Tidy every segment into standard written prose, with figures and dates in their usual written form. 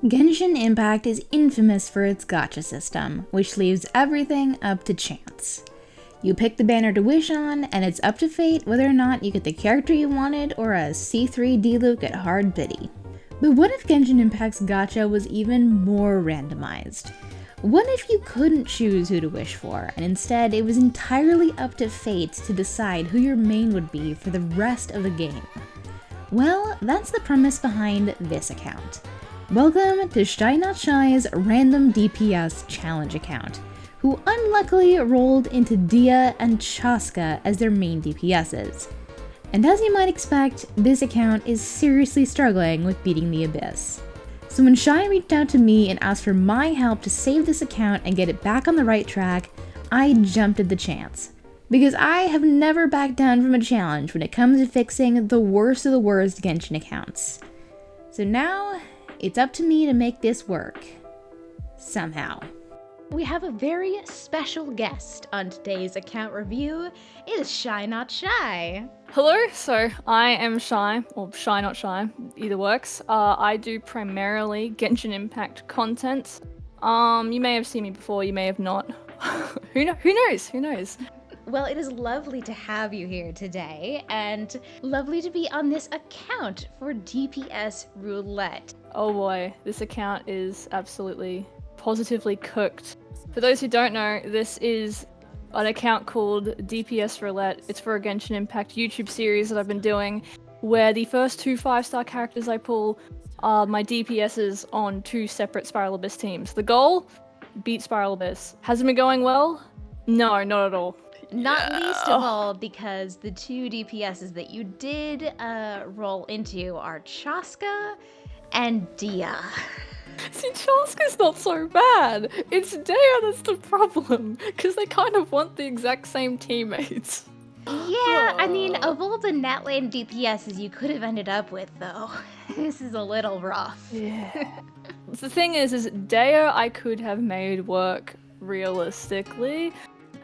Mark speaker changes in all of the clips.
Speaker 1: Genshin Impact is infamous for its gacha system, which leaves everything up to chance. You pick the banner to wish on, and it's up to fate whether or not you get the character you wanted or a C3 D-Luke at hard biddy. But what if Genshin Impact's gacha was even more randomized? What if you couldn't choose who to wish for, and instead it was entirely up to fate to decide who your main would be for the rest of the game? Well, that's the premise behind this account. Welcome to Shy Not Shy's random DPS challenge account, who unluckily rolled into Dehya and Chasca as their main DPSs. And as you might expect, this account is seriously struggling with beating the Abyss. So when Shy reached out to me and asked for my help to save this account and get it back on the right track, I jumped at the chance. Because I have never backed down from a challenge when it comes to fixing the worst of the worst Genshin accounts. So now, it's up to me to make this work. Somehow. We have a very special guest on today's account review. It is Shy Not Shy.
Speaker 2: Hello, so I am Shy, or Shy Not Shy, either works. I do primarily Genshin Impact content. You may have seen me before, you may have not. Who knows?
Speaker 1: Well, it is lovely to have you here today, and lovely to be on this account for DPS Roulette.
Speaker 2: Oh boy, this account is absolutely positively cooked. For those who don't know, this is an account called DPS Roulette. It's for a Genshin Impact YouTube series that I've been doing, where the first two 5-star characters I pull are my DPSs on two separate Spiral Abyss teams. The goal? Beat Spiral Abyss. Has it been going well? No, not at all.
Speaker 1: Not least of all because the two DPSs that you did roll into are Chasca and Dehya.
Speaker 2: See, Chasca's not so bad. It's Dehya that's the problem, because they kind of want the exact same teammates.
Speaker 1: Yeah, I mean, of all the net lane DPSs you could have ended up with, though, this is a little rough.
Speaker 2: Yeah. The thing is Dehya I could have made work realistically.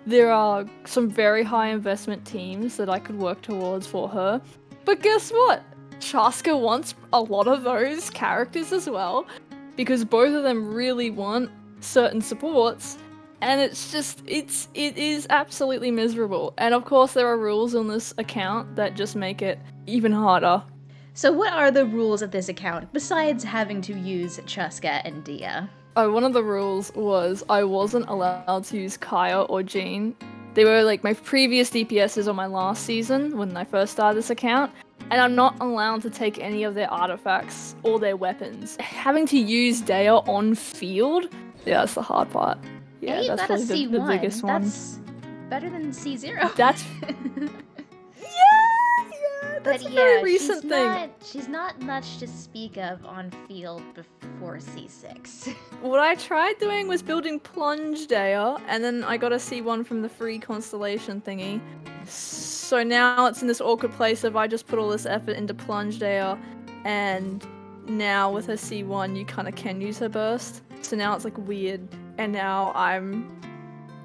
Speaker 2: There are some very high investment teams that I could work towards for her. But guess what? Chasca wants a lot of those characters as well, because both of them really want certain supports, and it is absolutely miserable. And of course there are rules on this account that just make it even harder.
Speaker 1: So what are the rules of this account, besides having to use Chasca and Dehya?
Speaker 2: Oh, one of the rules was I wasn't allowed to use Kaya or Jean. They were like my previous DPSs on my last season when I first started this account, and I'm not allowed to take any of their artifacts or their weapons. Having to use Dehya on field, yeah, that's the hard part. Yeah,
Speaker 1: hey,
Speaker 2: that's probably the biggest one.
Speaker 1: That's better than C0.
Speaker 2: That's That's a very recent thing.
Speaker 1: She's not much to speak of on field before C6.
Speaker 2: What I tried doing was building Plunge Dehya, and then I got a C1 from the free constellation thingy. So now it's in this awkward place of I just put all this effort into Plunge Dehya, and now with her C1 you kind of can use her burst. So now it's like weird, and now I'm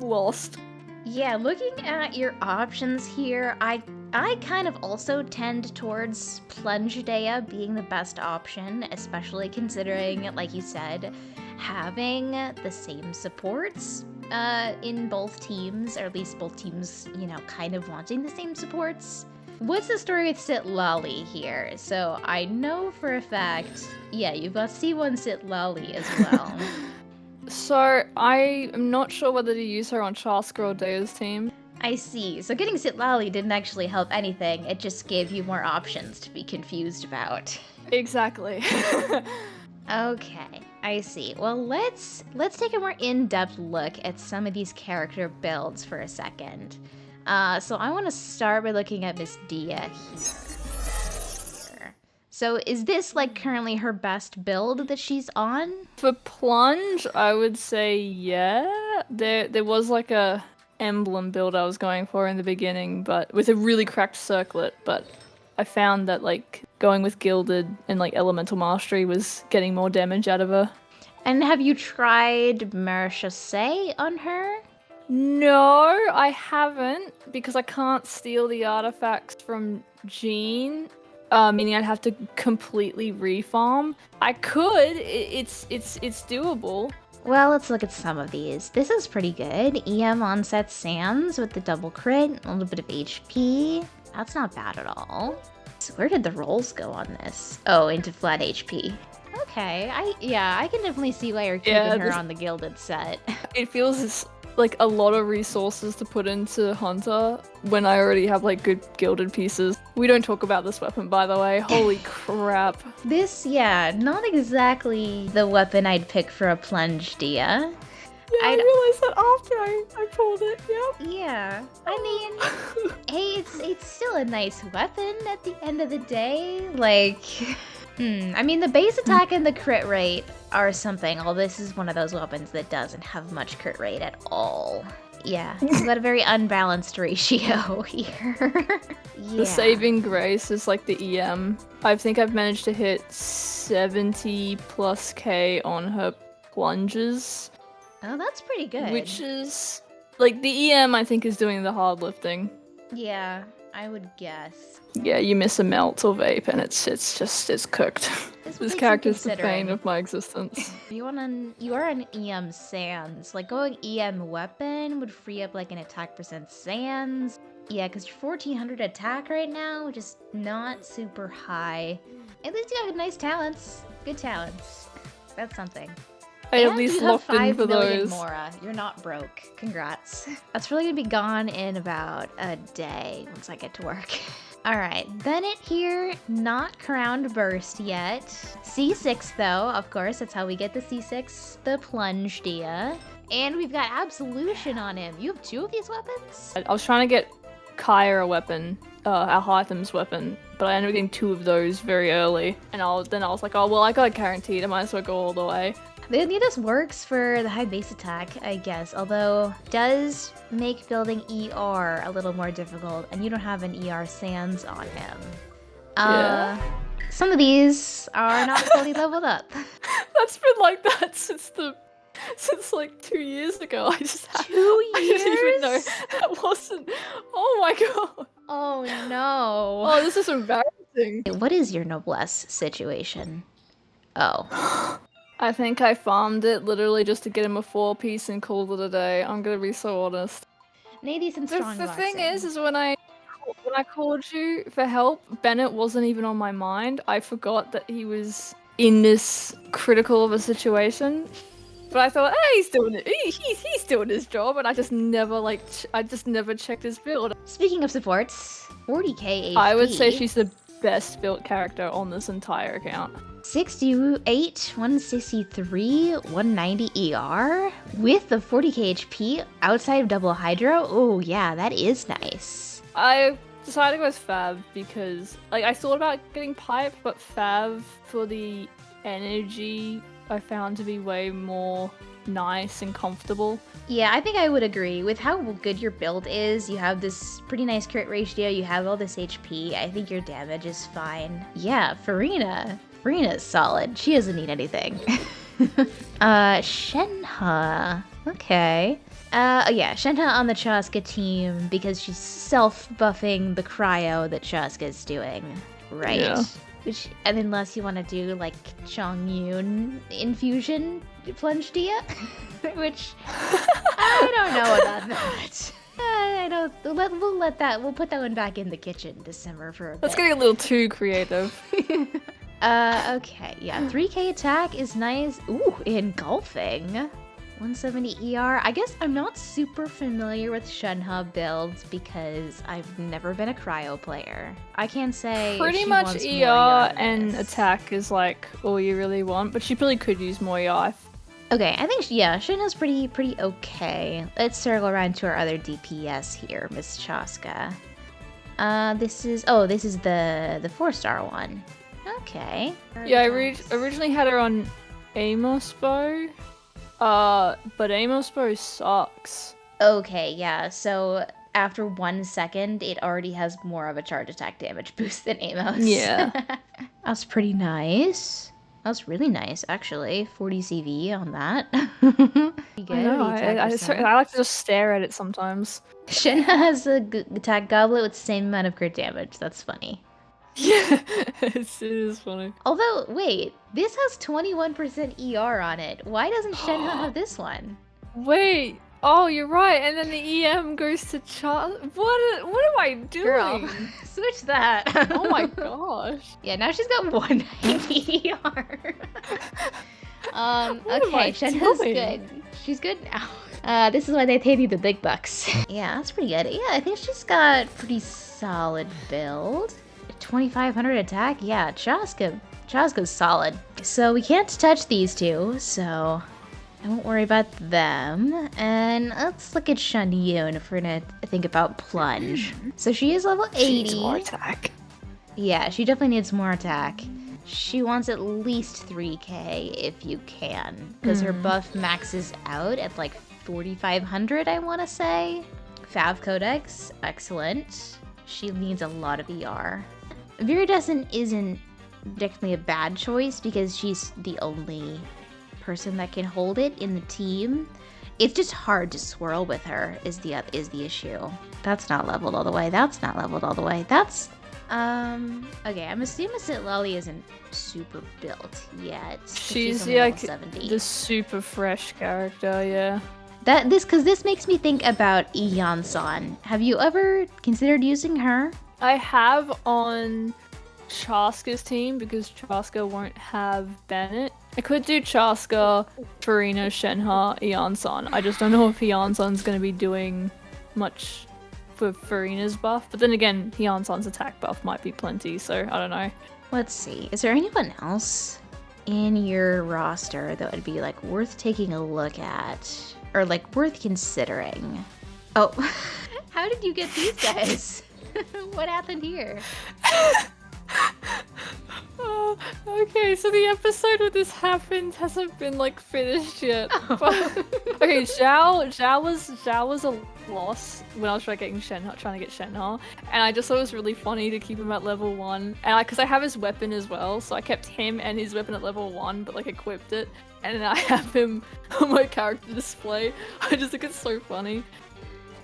Speaker 2: lost.
Speaker 1: Yeah, looking at your options here, I kind of also tend towards Plunge Dehya being the best option, especially considering, like you said, having the same supports in both teams, or at least both teams, you know, kind of wanting the same supports. What's the story with Sitlali here? So I know for a fact, yeah, you've got C1 Sitlali as well.
Speaker 2: So I am not sure whether to use her on Chasca or Dehya's team.
Speaker 1: I see. So getting Sitlali didn't actually help anything. It just gave you more options to be confused about.
Speaker 2: Exactly.
Speaker 1: Okay, I see. Well, let's take a more in-depth look at some of these character builds for a second. So I want to start by looking at Miss Dehya here. So is this like currently her best build that she's on?
Speaker 2: For Plunge, I would say yeah. There was like a emblem build I was going for in the beginning, but with a really cracked circlet, but I found that like going with Gilded and like Elemental Mastery was getting more damage out of her.
Speaker 1: And have you tried Marechaussee on her?
Speaker 2: No, I haven't, because I can't steal the artifacts from Jean. meaning I'd have to completely refarm. I could. It's doable.
Speaker 1: Well, let's look at some of these. This is pretty good. EM onset Sands with the double crit, a little bit of HP. That's not bad at all. So where did the rolls go on this? Oh, into flat HP. Okay, I can definitely see why you're keeping her on the gilded set.
Speaker 2: It feels like a lot of resources to put into Hunter when I already have like good gilded pieces. We don't talk about this weapon, by the way. Holy crap.
Speaker 1: This, yeah, not exactly the weapon I'd pick for a plunge, Dehya.
Speaker 2: Yeah, I realized that after I pulled it, yep.
Speaker 1: Yeah, I mean, hey, it's still a nice weapon at the end of the day. Like, I mean, the base attack and the crit rate are something. Although this is one of those weapons that doesn't have much crit rate at all. Yeah, you've got a very unbalanced ratio here. Yeah.
Speaker 2: The saving grace is like the EM. I think I've managed to hit 70 plus K on her plunges.
Speaker 1: Oh, that's pretty good.
Speaker 2: Which is, like, the EM I think is doing the hard lifting.
Speaker 1: Yeah, I would guess.
Speaker 2: Yeah, you miss a melt or vape and it's cooked. This character's the bane of my existence.
Speaker 1: You are an EM Sands. Like, going EM weapon would free up like an attack percent Sands. Yeah, because you're 1400 attack right now, which is not super high. At least you have nice talents. Good talents. That's something.
Speaker 2: I at least locked in for those.
Speaker 1: Mora. You're not broke. Congrats. That's really gonna be gone in about a day once I get to work. Alright, Bennett here, not crowned burst yet. C6 though, of course, that's how we get the C6, the plunge, Dehya. And we've got Absolution on him. You have 2 of these weapons?
Speaker 2: I was trying to get Kyra a weapon, our Hytham's weapon, but I ended up getting 2 of those very early. And then I was like, oh well, I got it guaranteed, I might as well go all the way.
Speaker 1: This works for the high base attack, I guess, although does make building ER a little more difficult, and you don't have an ER Sands on him.
Speaker 2: Yeah.
Speaker 1: Some of these are not fully leveled up.
Speaker 2: That's been like that since like 2 years ago. I just
Speaker 1: 2 years?
Speaker 2: I didn't even know that wasn't. Oh my god.
Speaker 1: Oh no.
Speaker 2: Oh, this is embarrassing.
Speaker 1: What is your noblesse situation? Oh.
Speaker 2: I think I farmed it literally just to get him a 4-piece and called it a day. I'm gonna be so honest.
Speaker 1: Maybe some strong
Speaker 2: The thing is when I called you for help, Bennett wasn't even on my mind. I forgot that he was in this critical of a situation. But I thought, hey, he's doing his job, and I just never checked his build.
Speaker 1: Speaking of supports, 40k HP.
Speaker 2: I would say she's the best built character on this entire account.
Speaker 1: 68, 163, 190 ER with the 40k HP outside of double hydro. Oh yeah, that is nice.
Speaker 2: I decided to go with Fav because, like, I thought about getting Pipe, but Fav for the energy I found to be way more nice and comfortable.
Speaker 1: Yeah, I think I would agree. With how good your build is, you have this pretty nice crit ratio, you have all this HP, I think your damage is fine. Yeah, Farina is solid. She doesn't need anything. Shenhe. Okay. Yeah, Shenhe on the Chasca team because she's self-buffing the cryo that Chasca's doing. Right.
Speaker 2: Yeah.
Speaker 1: Which, and unless you want to do like Chongyun infusion plunge Dehya, which I don't know about that. I don't. We'll put that one back in the kitchen to simmer for a bit.
Speaker 2: That's getting a little too creative.
Speaker 1: Okay, yeah, 3k attack is nice. Ooh, engulfing. 170 ER. I guess I'm not super familiar with Shenhe builds because I've never been a cryo player. I can't say
Speaker 2: pretty much ER and attack is like all you really want, but she probably could use more ER.
Speaker 1: Okay, I think Shenhe's pretty okay. Let's circle around to our other DPS here, Miss Chasca. This is the 4-star one. Okay.
Speaker 2: Yeah, I originally had her on Amos Bow. But Amos Bow sucks.
Speaker 1: Okay, yeah, so after 1 second, it already has more of a charge attack damage boost than Amos.
Speaker 2: Yeah.
Speaker 1: That's pretty nice. That's really nice, actually. 40 CV on that. You good?
Speaker 2: I know, I like to just stare at it sometimes.
Speaker 1: Shenhe has a attack goblet with the same amount of crit damage. That's funny.
Speaker 2: Yeah, it is funny.
Speaker 1: Although, wait, this has 21% ER on it. Why doesn't Shenhe have this one?
Speaker 2: Wait. Oh, you're right. And then the EM goes to What am I doing?
Speaker 1: Girl, switch that.
Speaker 2: Oh my gosh.
Speaker 1: Yeah, now she's got 190 ER.
Speaker 2: What am I
Speaker 1: Okay, Shenhe's
Speaker 2: doing?
Speaker 1: good. She's good now. This is why they paid you the big bucks. Yeah, that's pretty good. Yeah, I think she's got pretty solid build. 2500 attack? Yeah, Chasca's solid. So we can't touch these two, so I won't worry about them. And let's look at Shunyun if we're gonna think about Plunge. So she is level 80.
Speaker 2: She needs more attack.
Speaker 1: Yeah, she definitely needs more attack. She wants at least 3k if you can, because her buff maxes out at like 4500, I want to say. Fav Codex, excellent. She needs a lot of ER. Viridescent isn't definitely a bad choice because she's the only person that can hold it in the team. It's just hard to swirl with her is the issue. That's not leveled all the way. That's not leveled all the way. That's okay, I'm assuming Sitlali isn't super built yet.
Speaker 2: She's
Speaker 1: only level
Speaker 2: like
Speaker 1: 70.
Speaker 2: the super fresh character, yeah.
Speaker 1: This makes me think about Ian-san. Have you ever considered using her?
Speaker 2: I have on Chasca's team because Chasca won't have Bennett. I could do Chasca, Farina, Shenhe, Ian-san. I just don't know if Ian-san's going to be doing much for Farina's buff. But then again, Ian-san's attack buff might be plenty, so I don't know.
Speaker 1: Let's see. Is there anyone else in your roster that would be like worth taking a look at? Or like worth considering? Oh, how did you get these guys? What happened here?
Speaker 2: Oh, okay, so the episode where this happened hasn't been like finished yet. But, okay, Zhao was a loss when I was trying to get Shenhe, and I just thought it was really funny to keep him at level 1, and because I have his weapon as well, so I kept him and his weapon at level 1, but like equipped it, and then I have him on my character display. I just think it's so funny.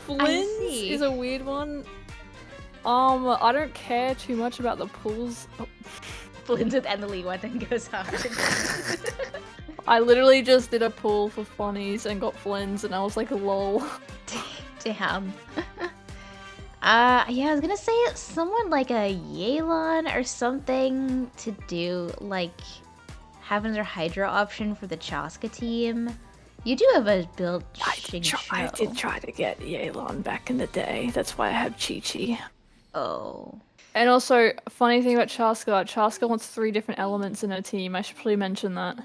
Speaker 2: Flynn's is a weird one. I don't care too much about the pulls. Oh.
Speaker 1: Flynn's with Emily one thing goes hard.
Speaker 2: I literally just did a pull for funnies and got Flynn's, and I was like, lol.
Speaker 1: Damn. Yeah, I was gonna say someone like a Yelan or something to do, like, having their Hydra option for the Chasca team. You do have a build Xingqiu.
Speaker 2: I did try to get Yelan back in the day. That's why I have Chi-Chi.
Speaker 1: Oh.
Speaker 2: And also, funny thing about Chasca wants 3 different elements in her team. I should probably mention that.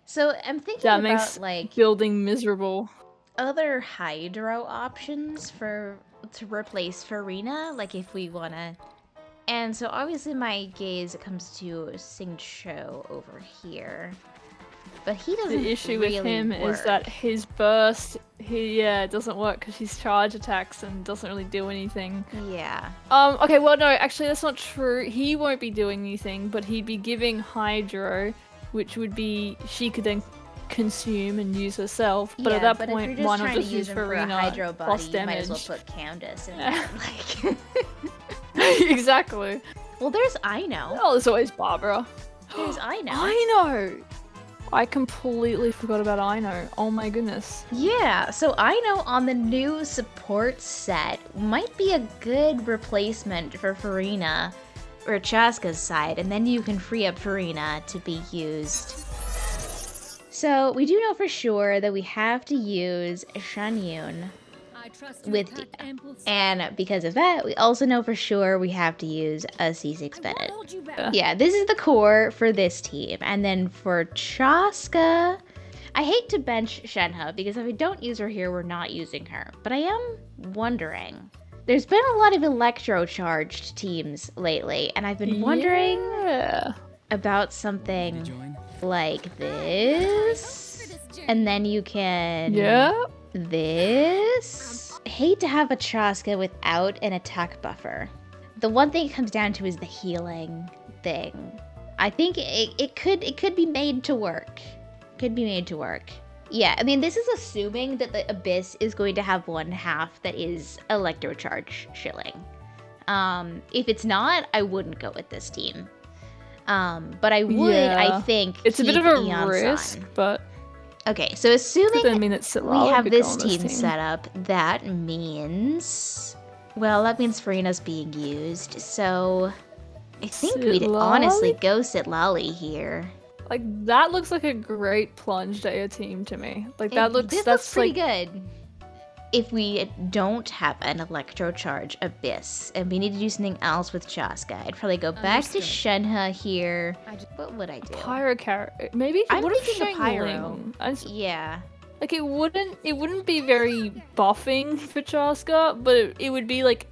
Speaker 1: So I'm thinking
Speaker 2: that
Speaker 1: about
Speaker 2: makes
Speaker 1: like
Speaker 2: building miserable.
Speaker 1: Other Hydro options to replace Farina, like if we wanna. And so obviously my gaze comes to Xingqiu over here. But he doesn't
Speaker 2: The issue
Speaker 1: really
Speaker 2: with him
Speaker 1: work.
Speaker 2: is that his burst, it doesn't work because he's charge attacks and doesn't really do anything.
Speaker 1: Yeah.
Speaker 2: Okay, well no, actually that's not true. He won't be doing anything, but he'd be giving Hydro, which would be, she could then consume and use herself. But
Speaker 1: yeah,
Speaker 2: at that
Speaker 1: but
Speaker 2: point,
Speaker 1: if you're
Speaker 2: why
Speaker 1: just
Speaker 2: not
Speaker 1: trying
Speaker 2: just
Speaker 1: to use
Speaker 2: use
Speaker 1: him for a
Speaker 2: Farina
Speaker 1: Hydro body,
Speaker 2: plus
Speaker 1: you
Speaker 2: damage?
Speaker 1: might as well put Countess in there. Like...
Speaker 2: Exactly.
Speaker 1: Well, there's Aino.
Speaker 2: Oh, there's always Barbara.
Speaker 1: There's Aino.
Speaker 2: Aino! I completely forgot about Aino. Oh my goodness.
Speaker 1: Yeah, so Aino on the new support set might be a good replacement for Farina or Chasca's side, and then you can free up Farina to be used. So we do know for sure that we have to use Shanyun with Dehya. And because of that, we also know for sure we have to use a C6 Bennett. Yeah, this is the core for this team. And then for Chasca, I hate to bench Shenhe because if we don't use her here, we're not using her. But I am wondering. There's been a lot of electro-charged teams lately, and I've been wondering about something like this. And then you can... this. I hate to have a Chasca without an attack buffer. The one thing it comes down to is the healing thing. I think it could be made to work. Could be made to work. Yeah, I mean, this is assuming that the Abyss is going to have one half that is Electrocharge shilling. If it's not, I wouldn't go with this team. But I would, I think,
Speaker 2: it's a bit of a
Speaker 1: Eon
Speaker 2: risk,
Speaker 1: Sun.
Speaker 2: but
Speaker 1: okay. So assuming we have this
Speaker 2: team
Speaker 1: set up, that means, well, that means Farina's being used. So I think we'd honestly go Sitlali here.
Speaker 2: Like, that looks like a great plunge Dehya team to me. Like,
Speaker 1: This looks pretty
Speaker 2: like...
Speaker 1: good. If we don't have an Electrocharge Abyss and we need to do something else with Chasca, I'd probably go back to Shenhe here. What would I do?
Speaker 2: Pyro maybe if
Speaker 1: I'm
Speaker 2: what if
Speaker 1: thinking of Pyro.
Speaker 2: Yeah. Like, it wouldn't be very buffing for Chasca, but it would be like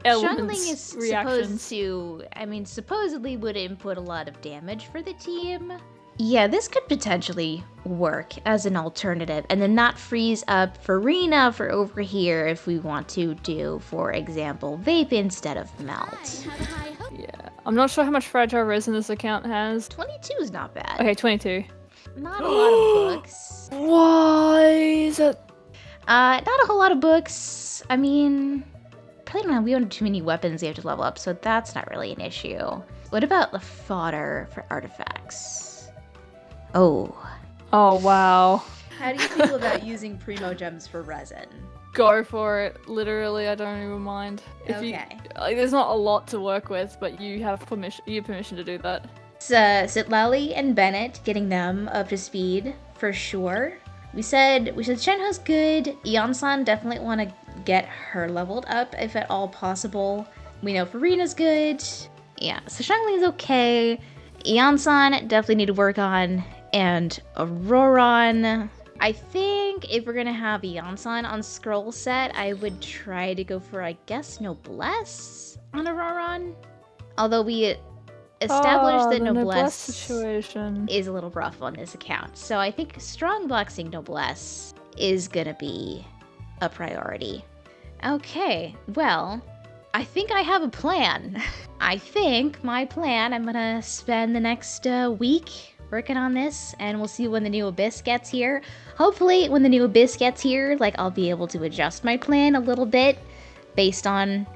Speaker 2: elements,
Speaker 1: Shuttling is
Speaker 2: reactions.
Speaker 1: supposed to, supposedly would input a lot of damage for the team. Yeah, this could potentially work as an alternative, and then not freeze up Farina for over here if we want to do, for example, Vape instead of Melt.
Speaker 2: Yeah, I'm not sure how much fragile resin this account has.
Speaker 1: 22 is not bad.
Speaker 2: Okay, 22.
Speaker 1: Not a lot of books.
Speaker 2: Why is it?
Speaker 1: Not a whole lot of books. I mean, probably we don't have too many weapons we have to level up, so that's not really an issue. What about the fodder for artifacts? Oh,
Speaker 2: wow.
Speaker 3: How do you feel about using Primo Gems for resin?
Speaker 2: Go for it. Literally, I don't even mind. There's not a lot to work with, but you have permission to do that.
Speaker 1: Sitlali and Bennett, getting them up to speed for sure. We said Shenhe's good. Eon-san definitely want to get her leveled up if at all possible. We know Farina's good. Yeah, so Xiangling's okay. Eon-san definitely need to work on, and Auroron. I think if we're gonna have Eon-san on scroll set, I would try to go for, I guess, Noblesse on Auroron. Although we established that Noblesse
Speaker 2: situation
Speaker 1: is a little rough on this account. So I think strong boxing Noblesse is gonna be a priority. Okay, well, I think I have a plan. I think my plan, I'm gonna spend the next week working on this, and we'll see when the new Abyss gets here. Hopefully, when the new Abyss gets here, like, I'll be able to adjust my plan a little bit based on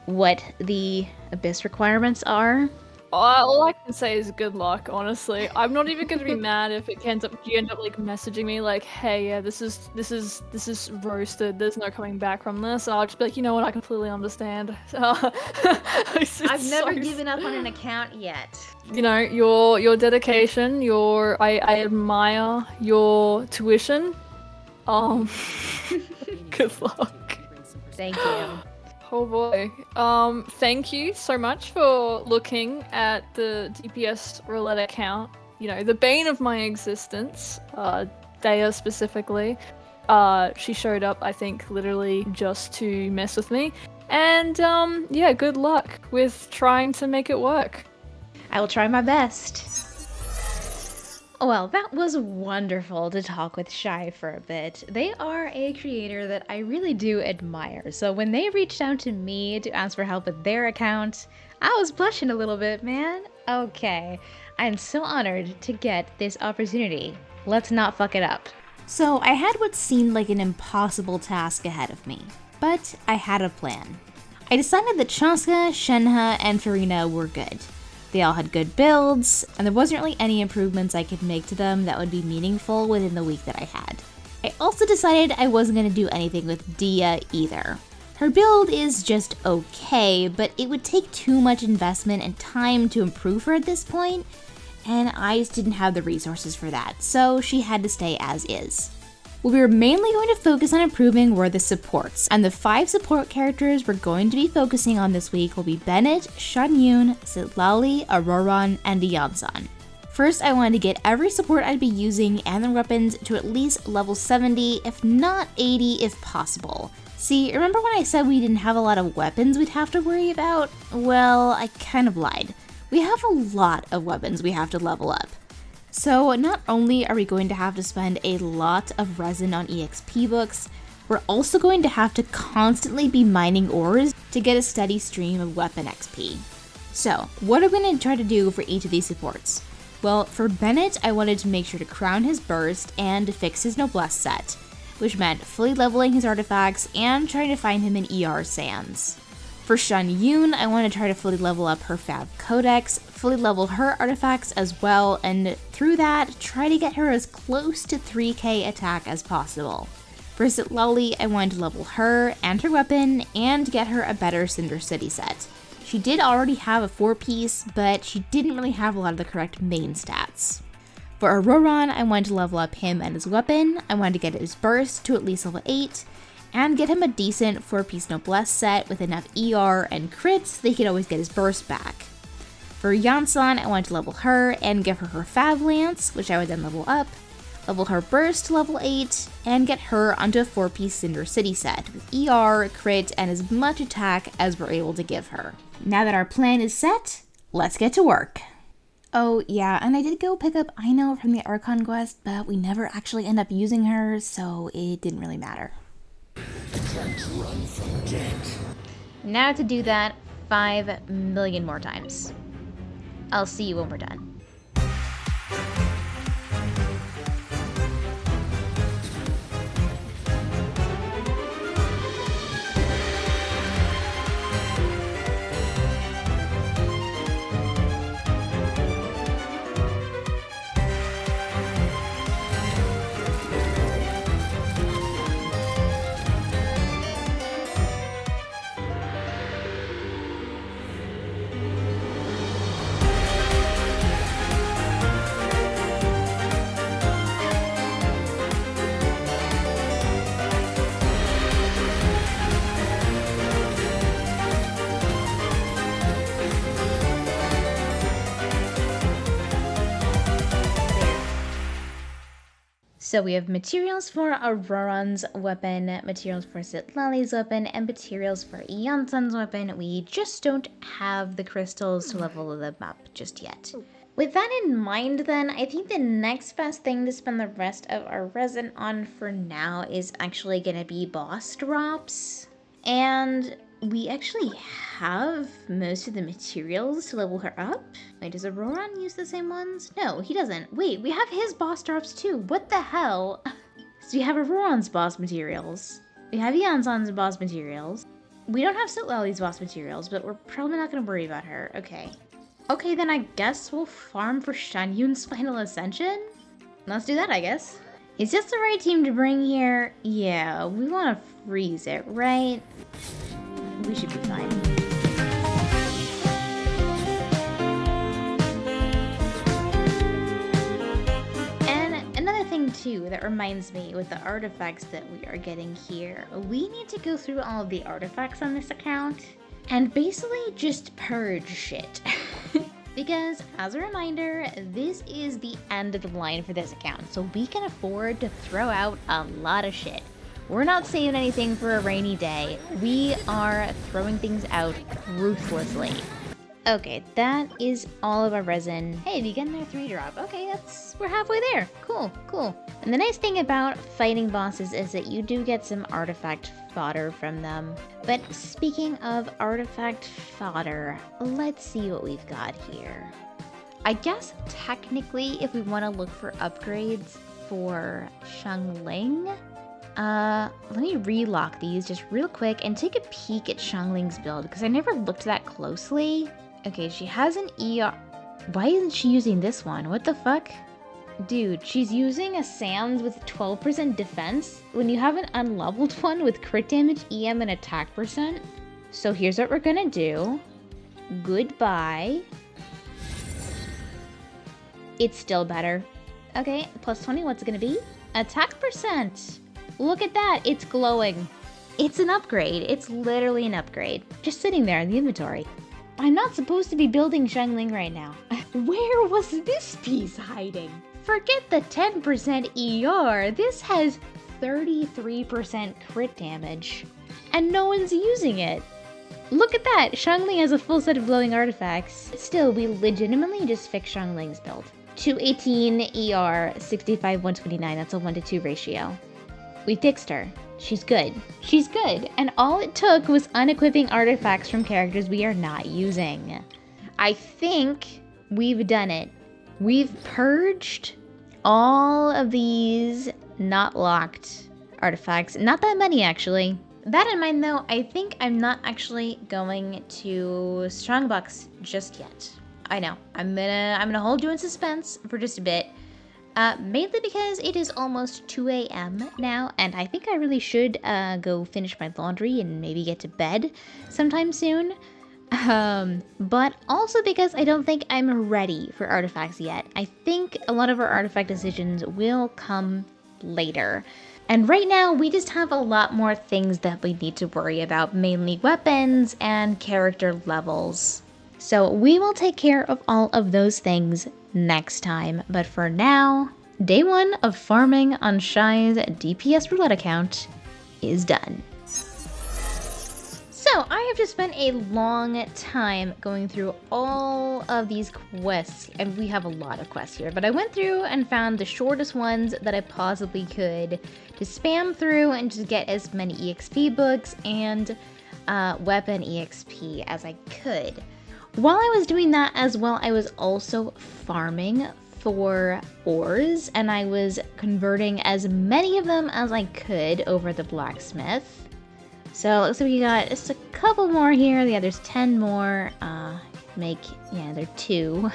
Speaker 1: what the Abyss requirements are.
Speaker 2: All I can say is good luck, honestly. I'm not even gonna be mad if you end up like messaging me like, hey, yeah, this is roasted. There's no coming back from this. And I'll just be like, you know what? I completely understand.
Speaker 1: I've never given up on an account yet.
Speaker 2: You know, your dedication, I admire your tuition. Good luck.
Speaker 1: Thank you.
Speaker 2: Oh boy. Thank you so much for looking at the DPS roulette account. You know, the bane of my existence, Dehya specifically. She showed up, I think, literally just to mess with me. And, yeah, good luck with trying to make it work.
Speaker 1: I will try my best. Well, that was wonderful to talk with Shy for a bit. They are a creator that I really do admire, so when they reached out to me to ask for help with their account, I was blushing a little bit, man. Okay, I'm so honored to get this opportunity. Let's not fuck it up.
Speaker 4: So I had what seemed like an impossible task ahead of me, but I had a plan. I decided that Chasca, Shenhe, and Farina were good. They all had good builds, and there wasn't really any improvements I could make to them that would be meaningful within the week that I had. I also decided I wasn't going to do anything with Dehya either. Her build is just okay, but it would take too much investment and time to improve her at this point, and I just didn't have the resources for that, so she had to stay as is. What we were mainly going to focus on improving were the supports, and the 5 support characters we're going to be focusing on this week will be Bennett, Shanyun, Sitlali, Auroron, and Eon-san. First, I wanted to get every support I'd be using and their weapons to at least level 70, if not 80 if possible. See, remember when I said we didn't have a lot of weapons we'd have to worry about? Well, I kind of lied. We have a lot of weapons we have to level up. So not only are we going to have to spend a lot of resin on EXP books, we're also going to have to constantly be mining ores to get a steady stream of weapon XP. So what are we going to try to do for each of these supports? Well, for Bennett, I wanted to make sure to crown his burst and to fix his Noblesse set, which meant fully leveling his artifacts and trying to find him in ER Sands. For Shan Yoon, I want to try to fully level up her Fab Codex, fully level her artifacts as well, and through that, try to get her as close to 3k attack as possible. For Zitlali, I wanted to level her and her weapon, and get her a better Cinder City set. She did already have a 4-piece, but she didn't really have a lot of the correct main stats. For Auroron, I wanted to level up him and his weapon, I wanted to get his burst to at least level 8, and get him a decent 4-piece Noblesse set with enough ER and crits so he could always get his burst back. For Yansan, I wanted to level her and give her her Fab Lance, which I would then level up, level her burst to level 8, and get her onto a 4-piece Cinder City set with ER, crit, and as much attack as we're able to give her. Now that our plan is set, let's get to work. Oh yeah, and I did go pick up Aino from the Archon quest, but we never actually end up using her, so it didn't really matter. Now to do that 5 million more times. I'll see you when we're done. So we have materials for Auroron's weapon, materials for Zitlali's weapon, and materials for Yansan's weapon. We just don't have the crystals to level them up just yet. With that in mind then, I think the next best thing to spend the rest of our resin on for now is actually going to be boss drops. And we actually have most of the materials to level her up. Wait, does Auroron use the same ones? No, he doesn't. Wait, we have his boss drops too. What the hell? So we have Auroron's boss materials. We have Yansan's boss materials. We don't have Zitlali's boss materials, but we're probably not going to worry about her. Okay. Okay, then I guess we'll farm for Shan Yoon's final ascension? Let's do that, I guess. Is this the right team to bring here? Yeah, we want to freeze it, right? We should be fine. And another thing too that reminds me with the artifacts that we are getting here, we need to go through all of the artifacts on this account and basically just purge shit. Because, as a reminder, this is the end of the line for this account, so we can afford to throw out a lot of shit. We're not saving anything for a rainy day. We are throwing things out ruthlessly. Okay, that is all of our resin. Hey, we get another 3-drop. Okay, we're halfway there. Cool, cool. And the nice thing about fighting bosses is that you do get some artifact fodder from them. But speaking of artifact fodder, let's see what we've got here. I guess technically if we want to look for upgrades for Xiangling, let me relock these just real quick and take a peek at Xiangling's build because I never looked that closely. Okay, she has an ER. Why isn't she using this one? What the fuck? Dude, she's using a Sans with 12% defense when you have an unleveled one with crit damage, EM, and attack percent. So here's what we're gonna do. Goodbye. It's still better. Okay, plus 20, what's it gonna be? Attack percent. Look at that, it's glowing. It's an upgrade. It's literally an upgrade. Just sitting there in the inventory. I'm not supposed to be building Xiangling right now. Where was this piece hiding? Forget the 10% ER. This has 33% crit damage. And no one's using it. Look at that. Xiangling has a full set of glowing artifacts. Still, we legitimately just fixed Xiangling's build. 218 ER, 65, 129. That's a 1-to-2 ratio. We fixed her. She's good. She's good. And all it took was unequipping artifacts from characters we are not using. I think we've done it. We've purged all of these not locked artifacts. Not that many, actually. That in mind though, I think I'm not actually going to Strongbox just yet. I know, I'm gonna hold you in suspense for just a bit. Mainly because it is almost 2 a.m. now, and I think I really should go finish my laundry and maybe get to bed sometime soon. But also because I don't think I'm ready for artifacts yet. I think a lot of our artifact decisions will come later. And right now, we just have a lot more things that we need to worry about, mainly weapons and character levels. So we will take care of all of those things next time. But for now, day 1 of farming on Shy's DPS roulette account is done. So I have just spent a long time going through all of these quests, and we have a lot of quests here, but I went through and found the shortest ones that I possibly could to spam through and just get as many EXP books and weapon EXP as I could. While I was doing that as well, I was also farming for ores, and I was converting as many of them as I could over the blacksmith. So it looks like we got just a couple more here. Yeah, there's 10 more. They're 2.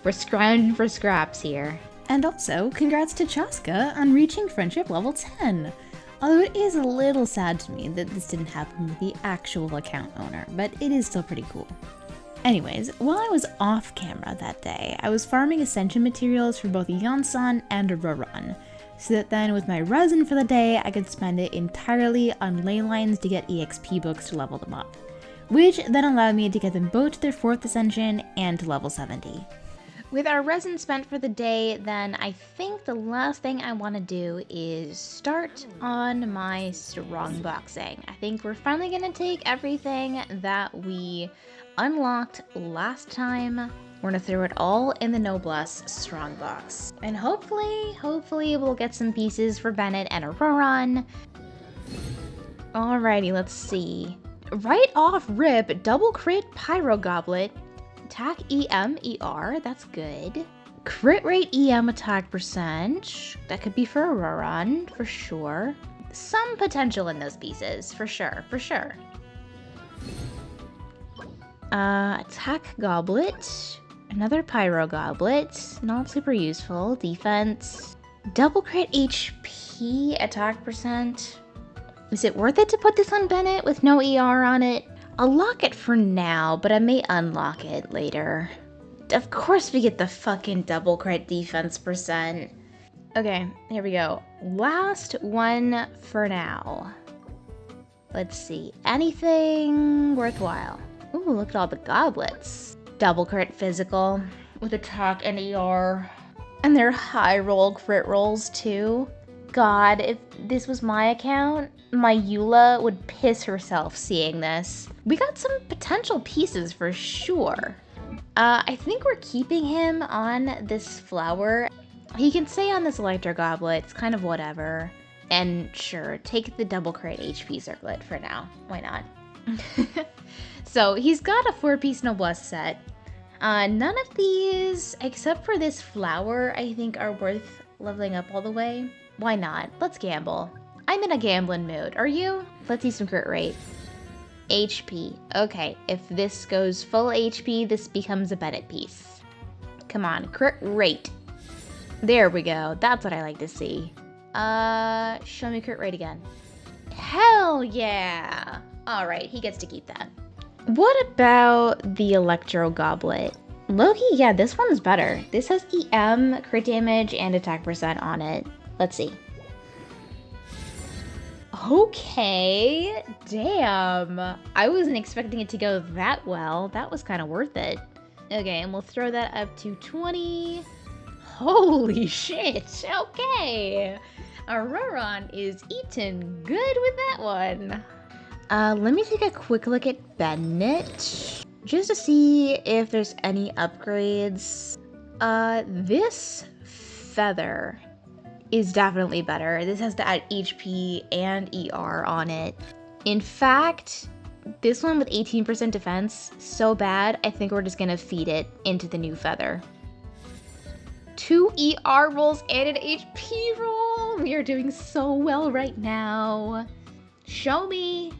Speaker 4: We're scrounging for scraps here.
Speaker 1: And also, congrats to Chasca on reaching friendship level 10. Although it is a little sad to me that this didn't happen with the actual account owner, but it is still pretty cool. Anyways, while I was off camera that day, I was farming ascension materials for both Yonsan and Auroran, so that then with my resin for the day, I could spend it entirely on ley lines to get EXP books to level them up, which then allowed me to get them both to their 4th ascension and to level 70.
Speaker 4: With our resin spent for the day, then I think the last thing I want to do is start on my strongboxing. I think we're finally going to take everything that we unlocked last time. We're going to throw it all in the Noblesse strongbox. And hopefully we'll get some pieces for Bennett and Auroran. Alrighty, let's see. Right off rip, double crit Pyro Goblet. Attack EM, ER, that's good. Crit rate EM attack percent. That could be for Auroran, for sure. Some potential in those pieces, for sure. Attack Goblet. Another Pyro Goblet. Not super useful. Defense. Double crit HP attack percent. Is it worth it to put this on Bennett with no ER on it? I'll lock it for now, but I may unlock it later. Of course we get the fucking double crit defense percent. Okay, here we go. Last one for now. Let's see. Anything worthwhile? Ooh, look at all the goblets. Double crit physical with attack and ER. And they're high roll crit rolls too. God, if this was my account, my Eula would piss herself seeing this. We got some potential pieces for sure. I think we're keeping him on this flower. He can stay on this Electro Goblet, it's kind of whatever. And sure, take the double crit HP circlet for now. Why not? So he's got a 4-piece Noblesse set. None of these, except for this flower, I think are worth leveling up all the way. Why not? Let's gamble. I'm in a gambling mood. Are you? Let's see some crit rate. HP. Okay, if this goes full HP, this becomes a Bennett piece. Come on, crit rate. There we go. That's what I like to see. Show me crit rate again. Hell yeah! Alright, he gets to keep that. What about the Electro Goblet? Loki, yeah, this one's better. This has EM, crit damage, and attack percent on it. Let's see. Okay, damn. I wasn't expecting it to go that well. That was kind of worth it. Okay, and we'll throw that up to 20. Holy shit, okay. Auroran is eating good with that one. Let me take a quick look at Bennett, just to see if there's any upgrades. This feather is definitely better. This has to add HP and ER on it. In fact, this one with 18% defense, so bad, I think we're just gonna feed it into the new feather. 2 ER rolls and an HP roll! We are doing so well right now.
Speaker 1: Show me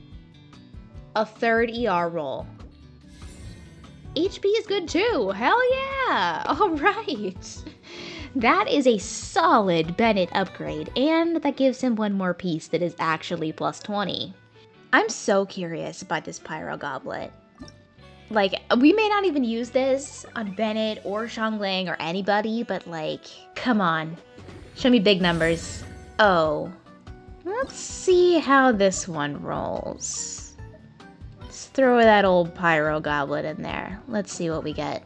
Speaker 1: a third ER roll. HP is good too. Hell yeah. All right. That is a solid Bennett upgrade, and that gives him one more piece that is actually plus 20. I'm so curious about this Pyro Goblet. Like, we may not even use this on Bennett or Xiangling or anybody, but like, come on. Show me big numbers. Oh. Let's see how this one rolls. Let's throw that old Pyro Goblet in there. Let's see what we get.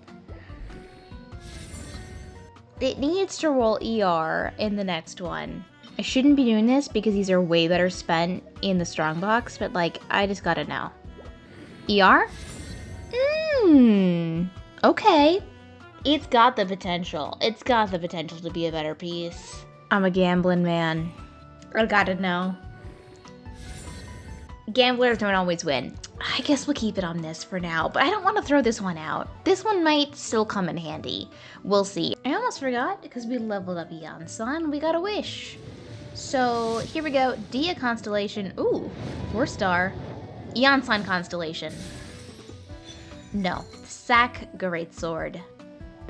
Speaker 1: It needs to roll ER in the next one. I shouldn't be doing this because these are way better spent in the strongbox, but like, I just gotta know. ER? Okay. It's got the potential. It's got the potential to be a better piece. I'm a gambling man. I gotta know. Gamblers don't always win. I guess we'll keep it on this for now, but I don't want to throw this one out. This one might still come in handy. We'll see. I almost forgot, because we leveled up Yansan, we got a wish. So, here we go. Dehya Constellation. Ooh, 4-star. Yansan Constellation. No. Sack Great Sword.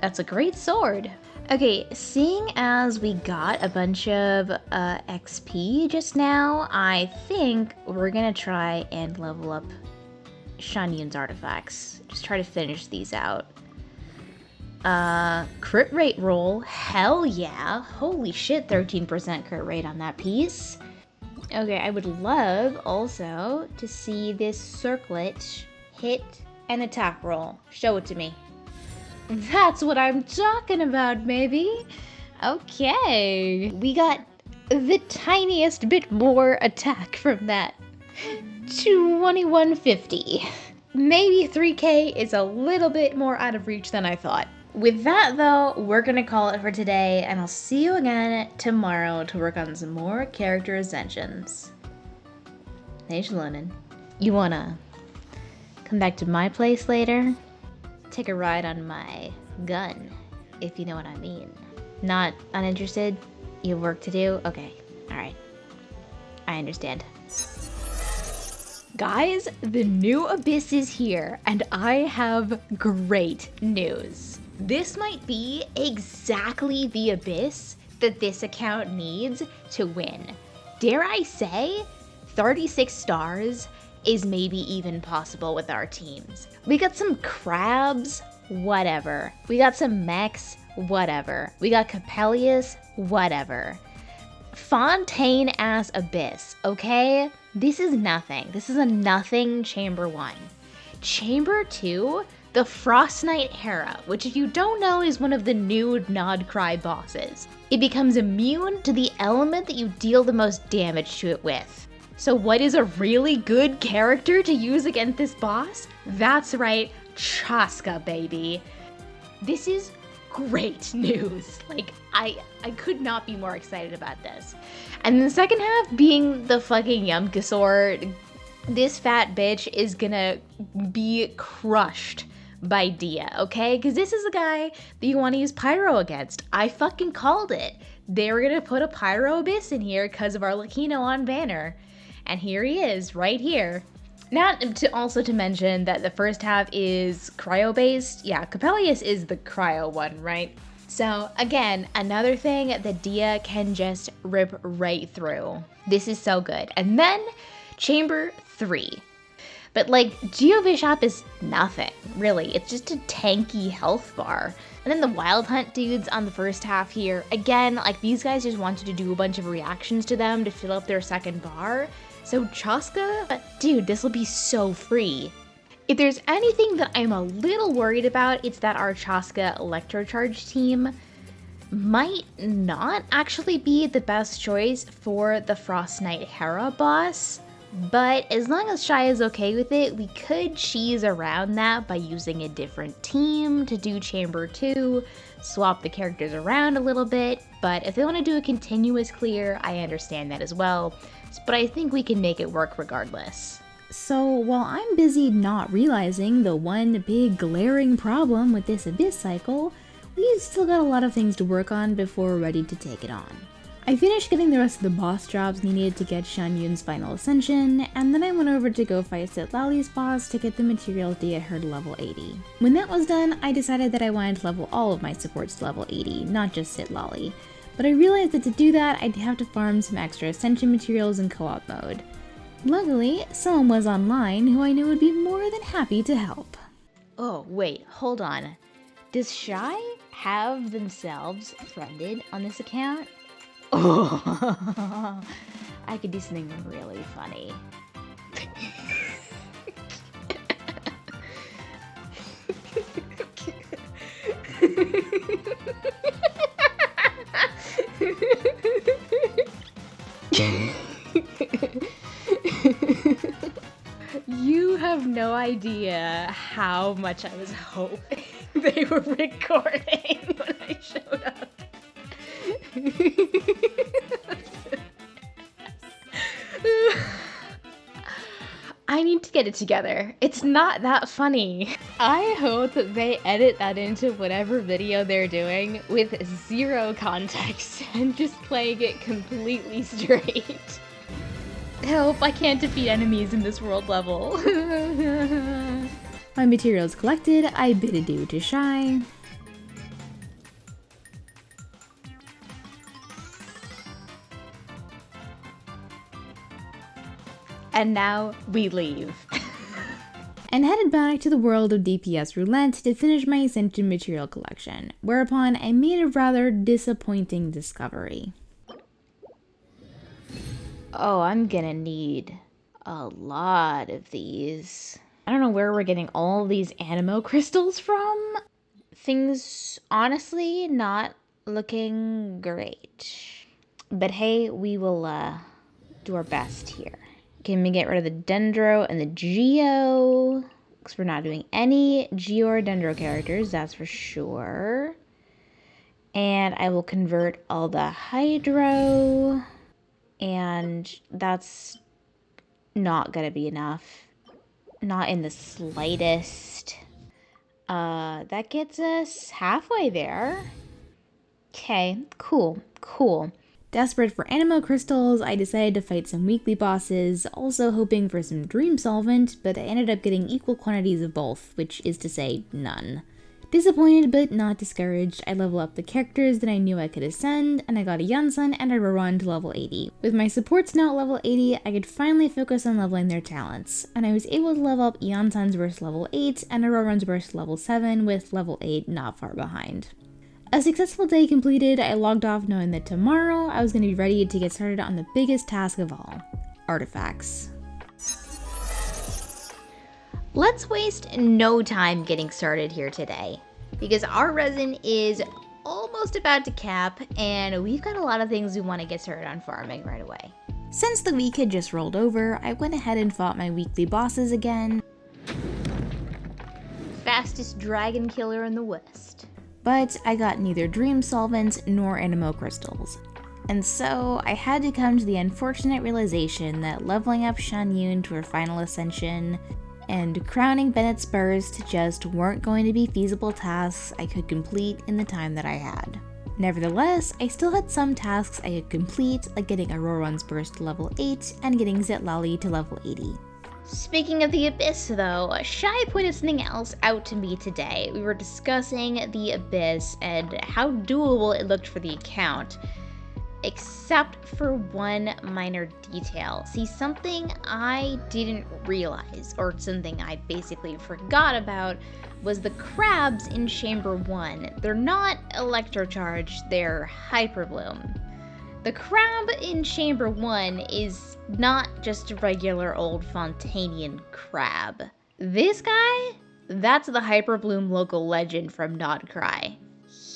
Speaker 1: That's a great sword. Okay, seeing as we got a bunch of XP just now, I think we're gonna try and level up Shanyun's artifacts. Just try to finish these out. Crit rate roll. Hell yeah. Holy shit, 13% crit rate on that piece. Okay, I would love also to see this circlet hit an attack roll. Show it to me. That's what I'm talking about, maybe. Okay. We got the tiniest bit more attack from that. 2150. Maybe 3K is a little bit more out of reach than I thought. With that, though, we're gonna call it for today, and I'll see you again tomorrow to work on some more character ascensions. Hey, Shalonin. You wanna come back to my place later? Take a ride on my gun, if you know what I mean. Not uninterested? You have work to do? Okay, alright. I understand. Guys, the new Abyss is here, and I have great news. This might be exactly the Abyss that this account needs to win. Dare I say, 36 stars is maybe even possible with our teams. We got some crabs, whatever. We got some mechs, whatever. We got Capellius, whatever. Fontaine-ass Abyss, okay? This is nothing. This is a nothing Chamber 1. Chamber 2, the Frost Knight Hera, which if you don't know is one of the new Nodcry bosses. It becomes immune to the element that you deal the most damage to it with. So what is a really good character to use against this boss? That's right, Chasca, baby. This is great news. Like, I could not be more excited about this. And the second half being the fucking Yumkasor, this fat bitch is gonna be crushed by Dehya, okay? Because this is the guy that you want to use Pyro against. I fucking called it. They were gonna put a Pyro Abyss in here because of our Lakino on banner. And here he is, right here. Not to also to mention that the first half is cryo-based. Yeah, Capellius is the cryo one, right? So again, another thing that Dehya can just rip right through. This is so good. And then Chamber 3. But like, Geo Bishop is nothing, really. It's just a tanky health bar. And then the Wild Hunt dudes on the first half here, again, like these guys just wanted to do a bunch of reactions to them to fill up their second bar. So Chasca, dude, this will be so free. If there's anything that I'm a little worried about, it's that our Chasca Electrocharge team might not actually be the best choice for the Frost Knight Hera boss. But as long as Shy is okay with it, we could cheese around that by using a different team to do Chamber 2, swap the characters around a little bit. But if they want to do a continuous clear, I understand that as well. But I think we can make it work regardless.
Speaker 4: So while I'm busy not realizing the one big glaring problem with this Abyss cycle, we've still got a lot of things to work on before we're ready to take it on.
Speaker 1: I finished getting the rest of the boss jobs needed to get Shan Yun's final ascension, and then I went over to go fight Sitlali's boss to get the materials to get her to level 80. When that was done, I decided that I wanted to level all of my supports to level 80, not just Sitlali. But I realized that to do that, I'd have to farm some extra ascension materials in co-op mode. Luckily, someone was online who I knew would be more than happy to help.
Speaker 4: Oh, wait, hold on. Does Shy have themselves friended on this account? Oh, I could do something really funny. You have no idea how much I was hoping they were recording when I showed up. I need to get it together. It's not that funny. I hope that they edit that into whatever video they're doing with zero context and just playing it completely straight. Help, I can't defeat enemies in this world level.
Speaker 1: My materials collected, I bid adieu to Shy.
Speaker 4: And now we leave.
Speaker 1: And headed back to the world of DPS Roulette to finish my Ascension material collection, whereupon I made a rather disappointing discovery.
Speaker 4: Oh, I'm gonna need a lot of these. I don't know where we're getting all these animo crystals from. Things, honestly, not looking great. But hey, we will do our best here. Can we get rid of the Dendro and the Geo? Because we're not doing any Geo or Dendro characters, that's for sure. And I will convert all the Hydro. And that's not gonna be enough. Not in the slightest. That gets us halfway there. Okay, cool.
Speaker 1: Desperate for animo crystals, I decided to fight some weekly bosses, also hoping for some dream solvent, but I ended up getting equal quantities of both, which is to say, none. Disappointed but not discouraged, I level up the characters that I knew I could ascend, and I got a Yansan and a Roran to level 80. With my supports now at level 80, I could finally focus on leveling their talents, and I was able to level up Yansan's burst level 8 and a Roran's burst level 7 with level 8 not far behind. A successful day completed, I logged off knowing that tomorrow I was going to be ready to get started on the biggest task of all, artifacts.
Speaker 4: Let's waste no time getting started here today, because our resin is almost about to cap, and we've got a lot of things we want to get started on farming right away.
Speaker 1: Since the week had just rolled over, I went ahead and fought my weekly bosses again.
Speaker 4: Fastest dragon killer in the West.
Speaker 1: But I got neither dream solvents nor animo crystals. And so I had to come to the unfortunate realization that leveling up Shan Yun to her final ascension and crowning Bennett's burst just weren't going to be feasible tasks I could complete in the time that I had. Nevertheless, I still had some tasks I could complete, like getting Auroran's burst to level 8 and getting Zitlali to level 80.
Speaker 4: Speaking of the Abyss though, Shy pointed something else out to me today. We were discussing the Abyss and how doable it looked for the account. Except for one minor detail. See, something I didn't realize, or something I basically forgot about, was the crabs in Chamber 1. They're not electrocharged, they're hyperbloom. The crab in Chamber 1 is not just a regular old Fontanian crab. This guy? That's the hyperbloom local legend from Not Cry.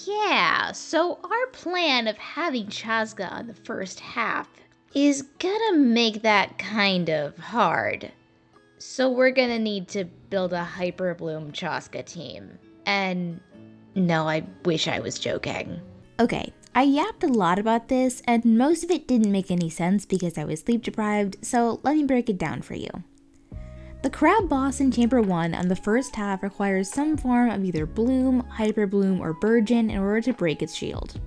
Speaker 4: Yeah, so our plan of having Chasca on the first half is gonna make that kind of hard. So we're gonna need to build a Hyperbloom Chasca team. And no, I wish I was joking.
Speaker 1: Okay, I yapped a lot about this, and most of it didn't make any sense because I was sleep deprived, so let me break it down for you. The crab boss in Chamber 1 on the first half requires some form of either bloom, hyperbloom, or burgeon in order to break its shield.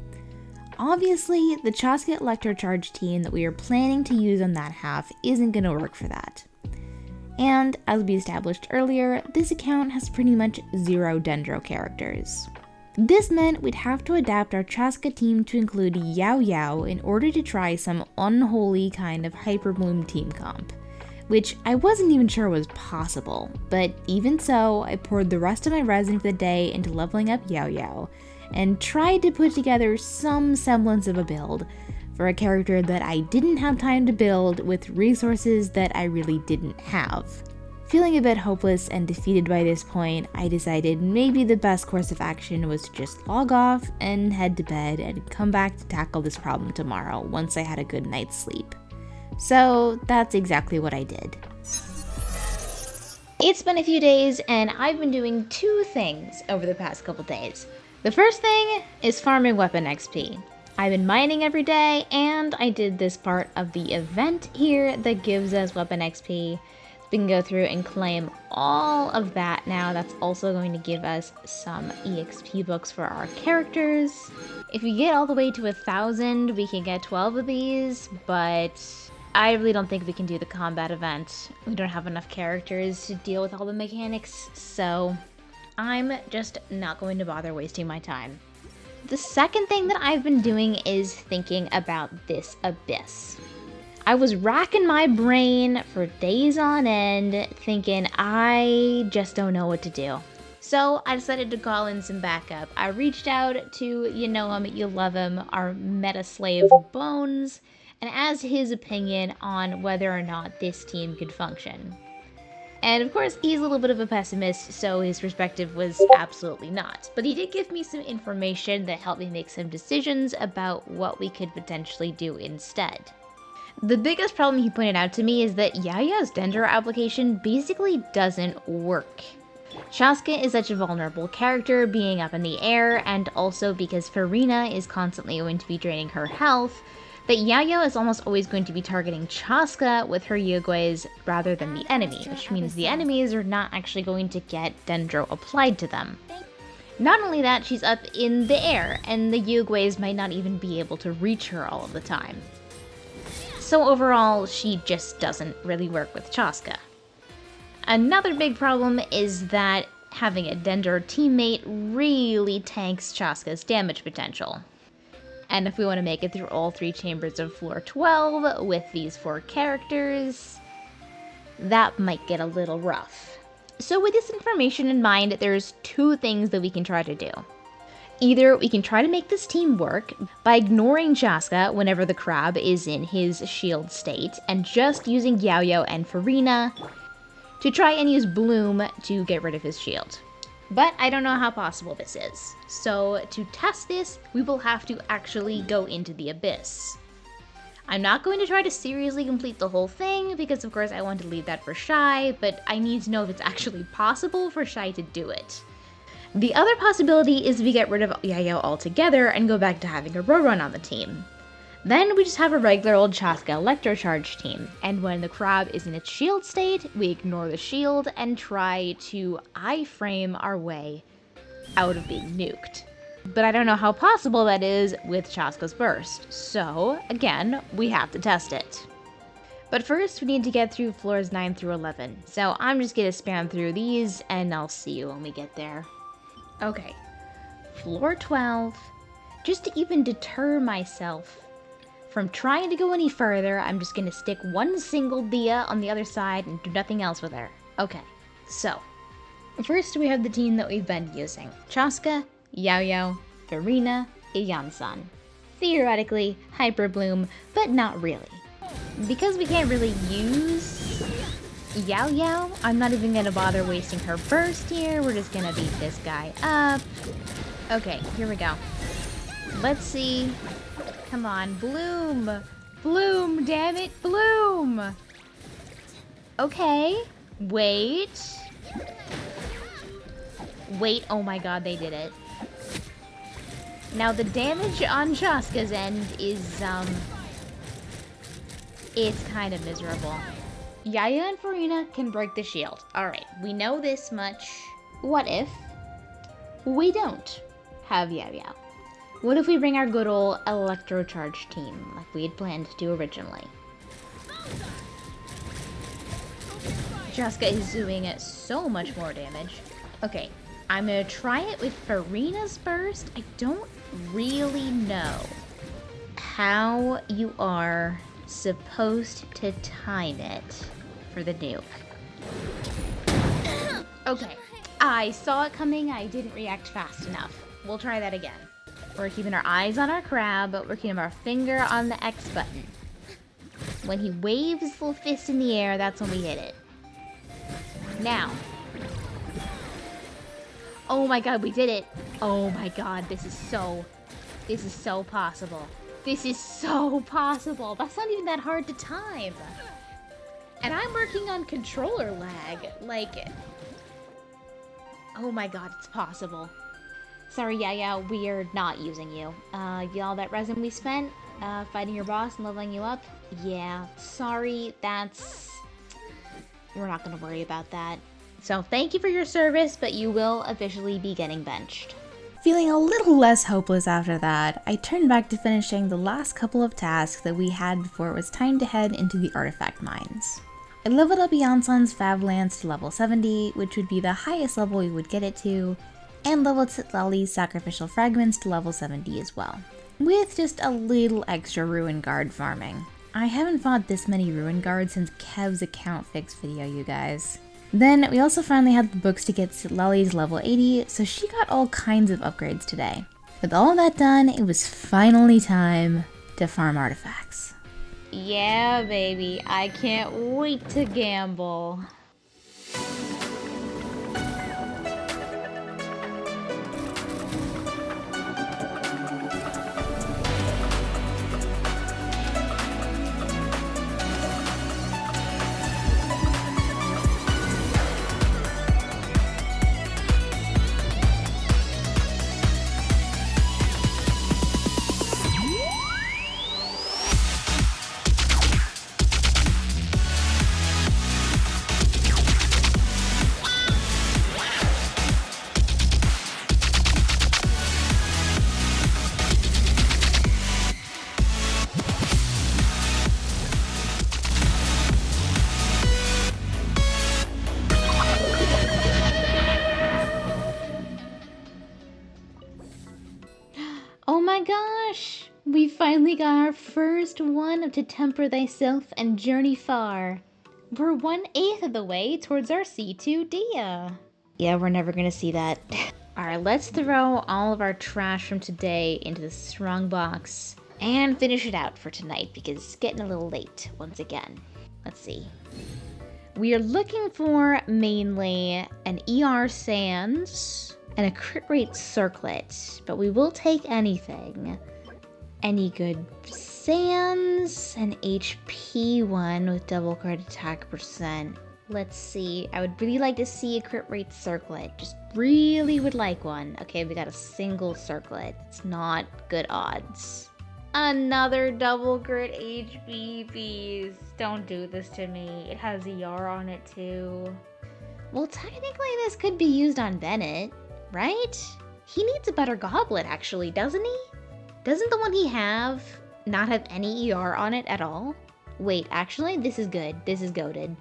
Speaker 4: obviously the Chasca Electrocharge team that we are planning to use on that half isn't going to work for that. And as we established earlier, this account has pretty much 0 Dendro characters. This meant we'd have to adapt our Chasca team to include Yao Yao in order to try some unholy kind of Hyperbloom team comp, which I wasn't even sure was possible, but even so, I poured the rest of my resin for the day into leveling up Yao Yao, and tried to put together some semblance of a build for a character that I didn't have time to build with resources that I really didn't have. Feeling a bit hopeless and defeated by this point, I decided maybe the best course of action was to just log off and head to bed and come back to tackle this problem tomorrow once I had a good night's sleep. So that's exactly what I did.
Speaker 1: It's been a few days and I've been doing 2 things over the past couple days. The first thing is farming weapon XP. I've been mining every day and I did this part of the event here that gives us weapon XP. We can go through and claim all of that now. That's also going to give us some EXP books for our characters. If we get all the way to 1,000, we can get 12 of these, but I really don't think we can do the combat event. We don't have enough characters to deal with all the mechanics, so I'm just not going to bother wasting my time. The second thing that I've been doing is thinking about this abyss. I was racking my brain for days on end, thinking I just don't know what to do. So I decided to call in some backup. I reached out to, you know him, you love him, our meta slave Bones, and asked his opinion on whether or not this team could function. And of course, he's a little bit of a pessimist, so his perspective was absolutely not. But he did give me some information that helped me make some decisions about what we could potentially do instead. The biggest problem he pointed out to me is that Yaya's Dendro application basically doesn't work. Chasca is such a vulnerable character, being up in the air, and also because Farina is constantly going to be draining her health, that Yaya is almost always going to be targeting Chasca with her Yugues rather than the enemy, which means the enemies are not actually going to get Dendro applied to them. Not only that, she's up in the air, and the Yugues might not even be able to reach her all of the time. So overall, she just doesn't really work with Chasca. Another big problem is that having a Dendro teammate really tanks Chasca's damage potential. And if we want to make it through all 3 chambers of floor 12 with these 4 characters, that might get a little rough. So with this information in mind, there's 2 things that we can try to do. Either we can try to make this team work by ignoring Chasca whenever the crab is in his shield state, and just using Yao Yao and Farina to try and use Bloom to get rid of his shield. But I don't know how possible this is. So to test this, we will have to actually go into the abyss. I'm not going to try to seriously complete the whole thing, because of course I want to leave that for Shy, but I need to know if it's actually possible for Shy to do it. The other possibility is we get rid of Yao altogether and go back to having a Rorun on the team. Then we just have a regular old Chasca Electrocharge team, and when the crab is in its shield state, we ignore the shield and try to iframe our way out of being nuked. But I don't know how possible that is with Chasca's burst, so again, we have to test it. But first, we need to get through floors 9 through 11, so I'm just gonna spam through these and I'll see you when we get there. Okay, floor 12. Just to even deter myself from trying to go any further, I'm just gonna stick one single Dehya on the other side and do nothing else with her. Okay, so first we have the team that we've been using. Chasca, Yao Yao, Farina, Iyansan. Theoretically, Hyper Bloom, but not really. Because we can't really use Yao Yao, I'm not even gonna bother wasting her burst here. We're just gonna beat this guy up. Okay, here we go. Let's see. Come on, Bloom! Bloom, damn it, Bloom! Okay, wait. Wait, oh my god, they did it. Now the damage on Chasca's end is, it's kind of miserable. Yaya and Farina can break the shield. Alright, we know this much. What if we don't have Yao Yao?
Speaker 4: What if we bring our good old electrocharge team, like we had planned to do originally?
Speaker 3: Chasca is doing so much more damage.
Speaker 4: Okay, I'm gonna try it with Farina's burst. I don't really know how you are supposed to time it for the nuke. Okay, I saw it coming. I didn't react fast enough. We'll try that again. We're keeping our eyes on our crab, but we're keeping our finger on the X button. When he waves his little fist in the air, that's when we hit it. Now. Oh my god, we did it. Oh my god, this is so possible. This is so possible. That's not even that hard to time.
Speaker 3: And I'm working on controller lag. Like,
Speaker 4: oh my god, it's possible. Sorry, yeah, we're not using you. All that resin we spent, fighting your boss and leveling you up? Yeah, sorry, we're not gonna worry about that. So thank you for your service, but you will officially be getting benched.
Speaker 1: Feeling a little less hopeless after that, I turned back to finishing the last couple of tasks that we had before it was time to head into the artifact mines. I leveled up Janson's Fab Lance to level 70, which would be the highest level we would get it to, and leveled Lali's Sacrificial Fragments to level 70 as well, with just a little extra Ruin Guard farming. I haven't fought this many Ruin Guards since Kev's account fix video, you guys. Then we also finally had the books to get Lali's level 80, so she got all kinds of upgrades today. With all that done, it was finally time to farm artifacts.
Speaker 4: Yeah, baby, I can't wait to gamble. Oh my gosh! We finally got our first one of To Temper Thyself and Journey Far. We're 1/8 of the way towards our C2 Dehya. Yeah, we're never gonna see that. Alright, let's throw all of our trash from today into the strong box and finish it out for tonight because it's getting a little late once again. Let's see. We are looking for mainly an ER Sands and a crit rate circlet, but we will take anything. Any good Sands, an HP one with double crit attack percent. Let's see, I would really like to see a crit rate circlet, just really would like one. Okay, we got a single circlet, it's not good odds. Another double crit HP piece. Don't do this to me, it has ER on it too. Well, technically this could be used on Bennett. Right? He needs a better goblet, actually, doesn't he? Doesn't the one he not have any ER on it at all? Wait, actually, this is good. This is goated.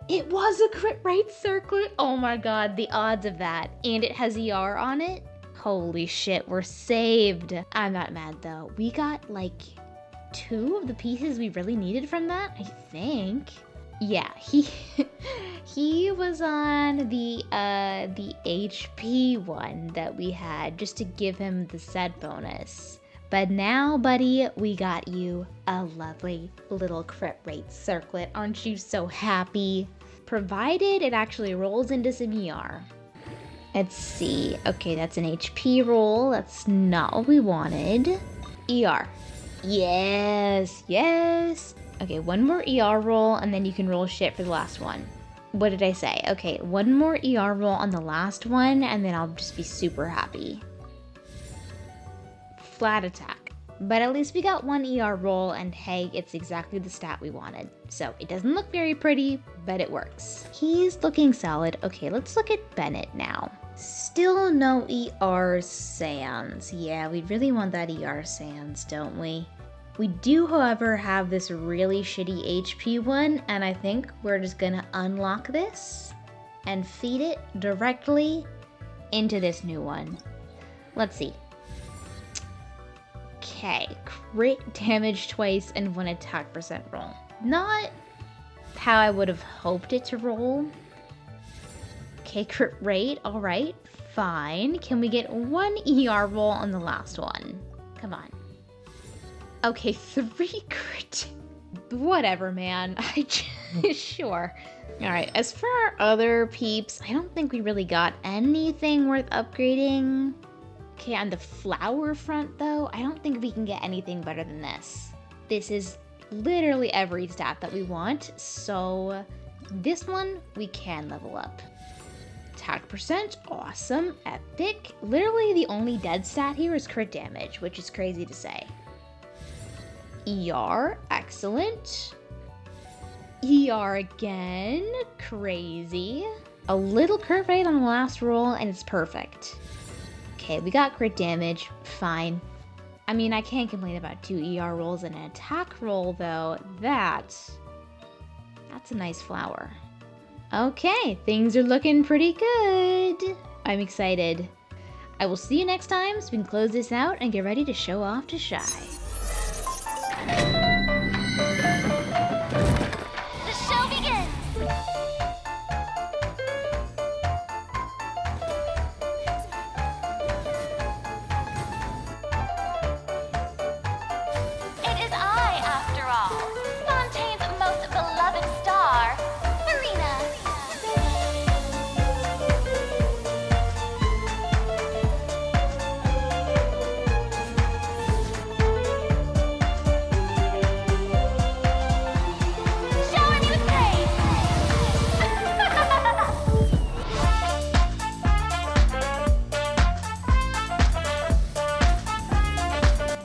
Speaker 4: It was a crit rate circlet! Oh my god, the odds of that. And it has ER on it? Holy shit, we're saved. I'm not mad, though. We got, like, 2 of the pieces we really needed from that, I think. Yeah, he was on the HP one that we had just to give him the set bonus. But now, buddy, we got you a lovely little crit rate circlet. Aren't you so happy? Provided it actually rolls into some ER. Let's see. Okay, that's an HP roll. That's not what we wanted. ER. Yes, yes. Okay, one more ER roll, and then you can roll shit for the last one. What did I say? Okay, one more ER roll on the last one, and then I'll just be super happy. Flat attack. But at least we got one ER roll, and hey, it's exactly the stat we wanted. So it doesn't look very pretty, but it works. He's looking solid. Okay, let's look at Bennett now.
Speaker 3: Still no ER sands. Yeah, we really want that ER sands, don't we? We do, however, have this really shitty HP one, and I think we're just gonna unlock this and feed it directly into this new one. Let's see. Okay, crit damage twice and 1 attack percent roll. Not how I would have hoped it to roll. Okay, crit rate, alright, fine. Can we get 1 ER roll on the last one? Come on. Okay, 3 crit. Whatever, man. Sure. Alright, as for our other peeps, I don't think we really got anything worth upgrading. Okay, on the flower front though, I don't think we can get anything better than this. This is literally every stat that we want, so this one we can level up. Attack percent, awesome, epic. Literally the only dead stat here is crit damage, which is crazy to say. ER, excellent. ER again, crazy. A little crit rate on the last roll and it's perfect. Okay, we got crit damage, fine. I mean, I can't complain about 2 ER rolls and an attack roll though. That's a nice flower. Okay, things are looking pretty good. I'm excited. I will see you next time so we can close this out and get ready to show off to Shy.
Speaker 5: The show begins! It is I, after all, Fontaine's most beloved star, Farina. Showing you grace!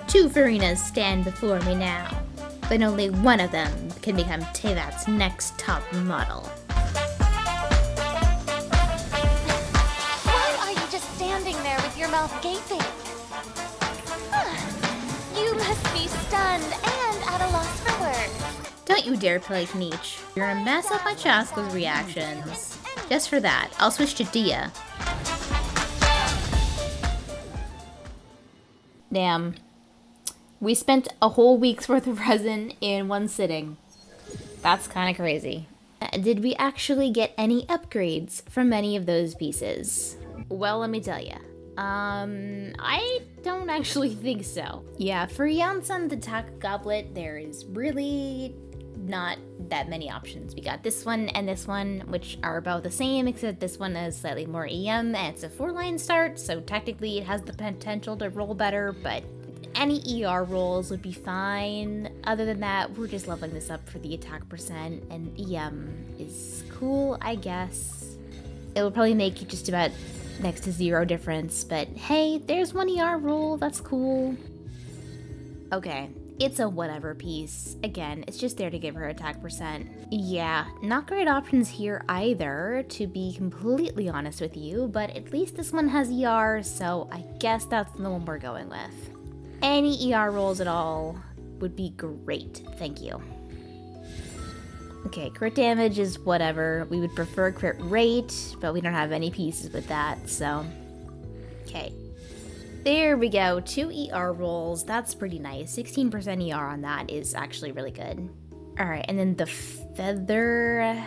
Speaker 4: Two Farinas stand before me now, but only one of them can become Tevat's next top model.
Speaker 5: Why are you just standing there with your mouth gaping? Huh. You must be stunned and at a loss for words.
Speaker 4: Don't you dare play Nietzsche. You're gonna mess up my Chasca's reactions. Just for that, I'll switch to Dehya. Damn. We spent a whole week's worth of resin in one sitting. That's kind of crazy. Did we actually get any upgrades from any of those pieces? Well, let me tell ya. I don't actually think so. Yeah, for Janssen the attack goblet, there is really not that many options. We got this one and this one, which are about the same, except this one has slightly more EM, and it's a 4-line start, so technically it has the potential to roll better, but any ER rolls would be fine. Other than that, we're just leveling this up for the attack percent, and EM is cool, I guess. It will probably make you just about next to 0 difference, but hey, there's 1 ER roll, that's cool. Okay, it's a whatever piece. Again, it's just there to give her attack percent. Yeah, not great options here either, to be completely honest with you, but at least this one has ER, so I guess that's the one we're going with. Any ER rolls at all would be great, thank you. Okay, crit damage is whatever. We would prefer crit rate, but we don't have any pieces with that, so. Okay. There we go, 2 ER rolls, that's pretty nice. 16% ER on that is actually really good. Alright, and then the feather.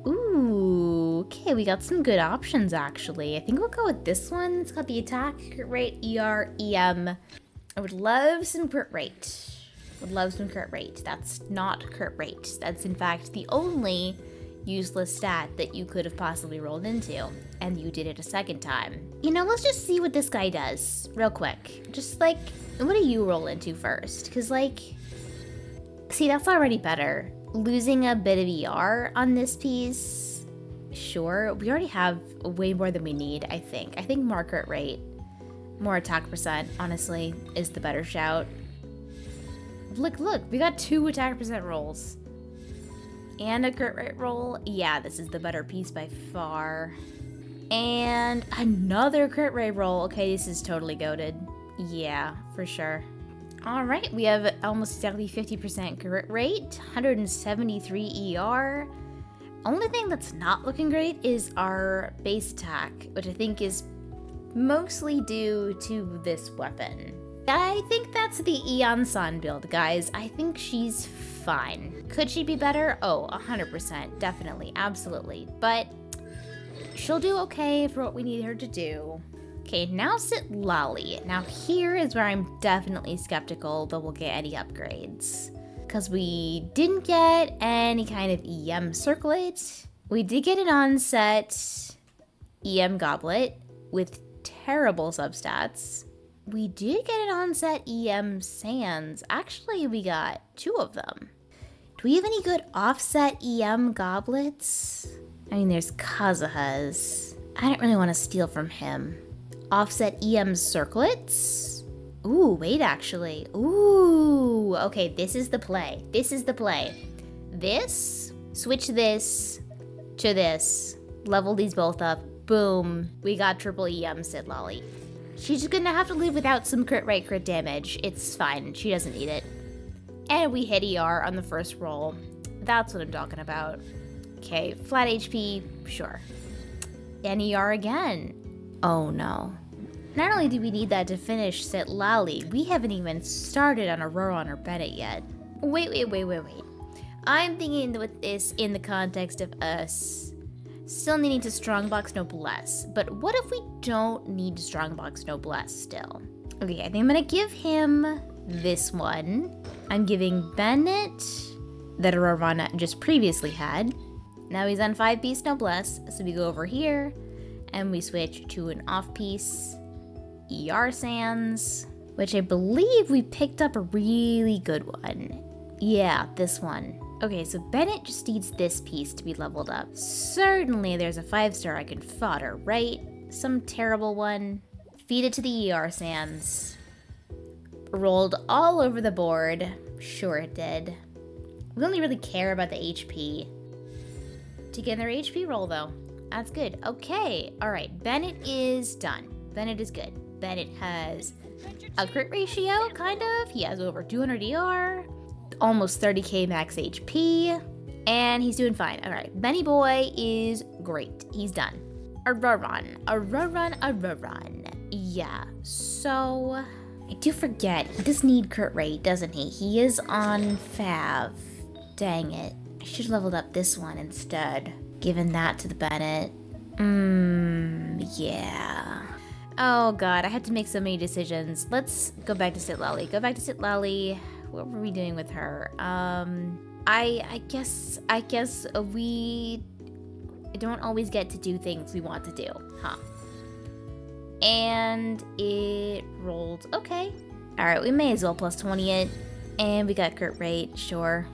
Speaker 4: Ooh, okay, we got some good options actually. I think we'll go with this one. It's got the attack, crit rate, ER, EM. I would love some crit rate. Would love some crit rate. That's not crit rate. That's in fact the only useless stat that you could have possibly rolled into, and you did it a second time. You know, let's just see what this guy does real quick. Just like, what do you roll into first? Because like, see, that's already better. Losing a bit of ER on this piece, sure. We already have way more than we need, I think. I think more crit rate, more attack percent, honestly, is the better shout. Look, we got 2 attack percent rolls. And a crit rate roll. Yeah, this is the better piece by far. And another crit rate roll. Okay, this is totally goated. Yeah, for sure. All right, we have almost exactly 50% crit rate, 173 ER. Only thing that's not looking great is our base attack, which I think is mostly due to this weapon. I think that's the Eon San build, guys. I think she's fine. Could she be better? Oh, 100%, definitely, absolutely. But she'll do okay for what we need her to do. Okay, now Citlali. Now here is where I'm definitely skeptical that we'll get any upgrades. Because we didn't get any kind of EM circlet. We did get an onset EM goblet with terrible substats. We did get an onset EM sands. Actually, we got 2 of them. Do we have any good offset EM goblets? I mean, there's Kazuha's. I don't really want to steal from him. Offset EM circlets? Ooh, wait, actually. Ooh, okay, this is the play. This is the play. This, switch this to this, level these both up. Boom, we got triple EM Citlali. She's just gonna have to live without some crit rate crit damage. It's fine, she doesn't need it. And we hit ER on the first roll. That's what I'm talking about. Okay, flat HP, sure. And ER again. Oh no. Not only do we need that to finish Citlali, we haven't even started on Aurora or Bennett yet. Wait. I'm thinking with this in the context of us still needing to strongbox noblesse. But what if we don't need to strongbox noblesse still? Okay, I think I'm gonna give him this one. I'm giving Bennett that Aurora just previously had. Now he's on 5-piece noblesse, so we go over here and we switch to an off-piece ER Sans, which I believe we picked up a really good one. Yeah, this one. Okay, so Bennett just needs this piece to be leveled up. Certainly there's a 5-star I can fodder, right? Some terrible one. Feed it to the ER Sans. Rolled all over the board. Sure it did. We only really care about the HP. To get their HP roll though. That's good. Okay, alright, Bennett is done. Bennett is good. Bennett has a crit ratio, kind of. He has over 200 ER, almost 30k max HP, and he's doing fine. Alright, Benny Boy is great. He's done. A run. Yeah, so I do forget. He does need crit rate, doesn't he? He is on Fav. Dang it. I should have leveled up this one instead. Given that to the Bennett. Yeah. Oh god, I had to make so many decisions. Let's go back to Citlali. What were we doing with her? I guess we don't always get to do things we want to do, huh? And it rolled okay. Alright, we may as well plus 20 it. And we got crit rate, sure.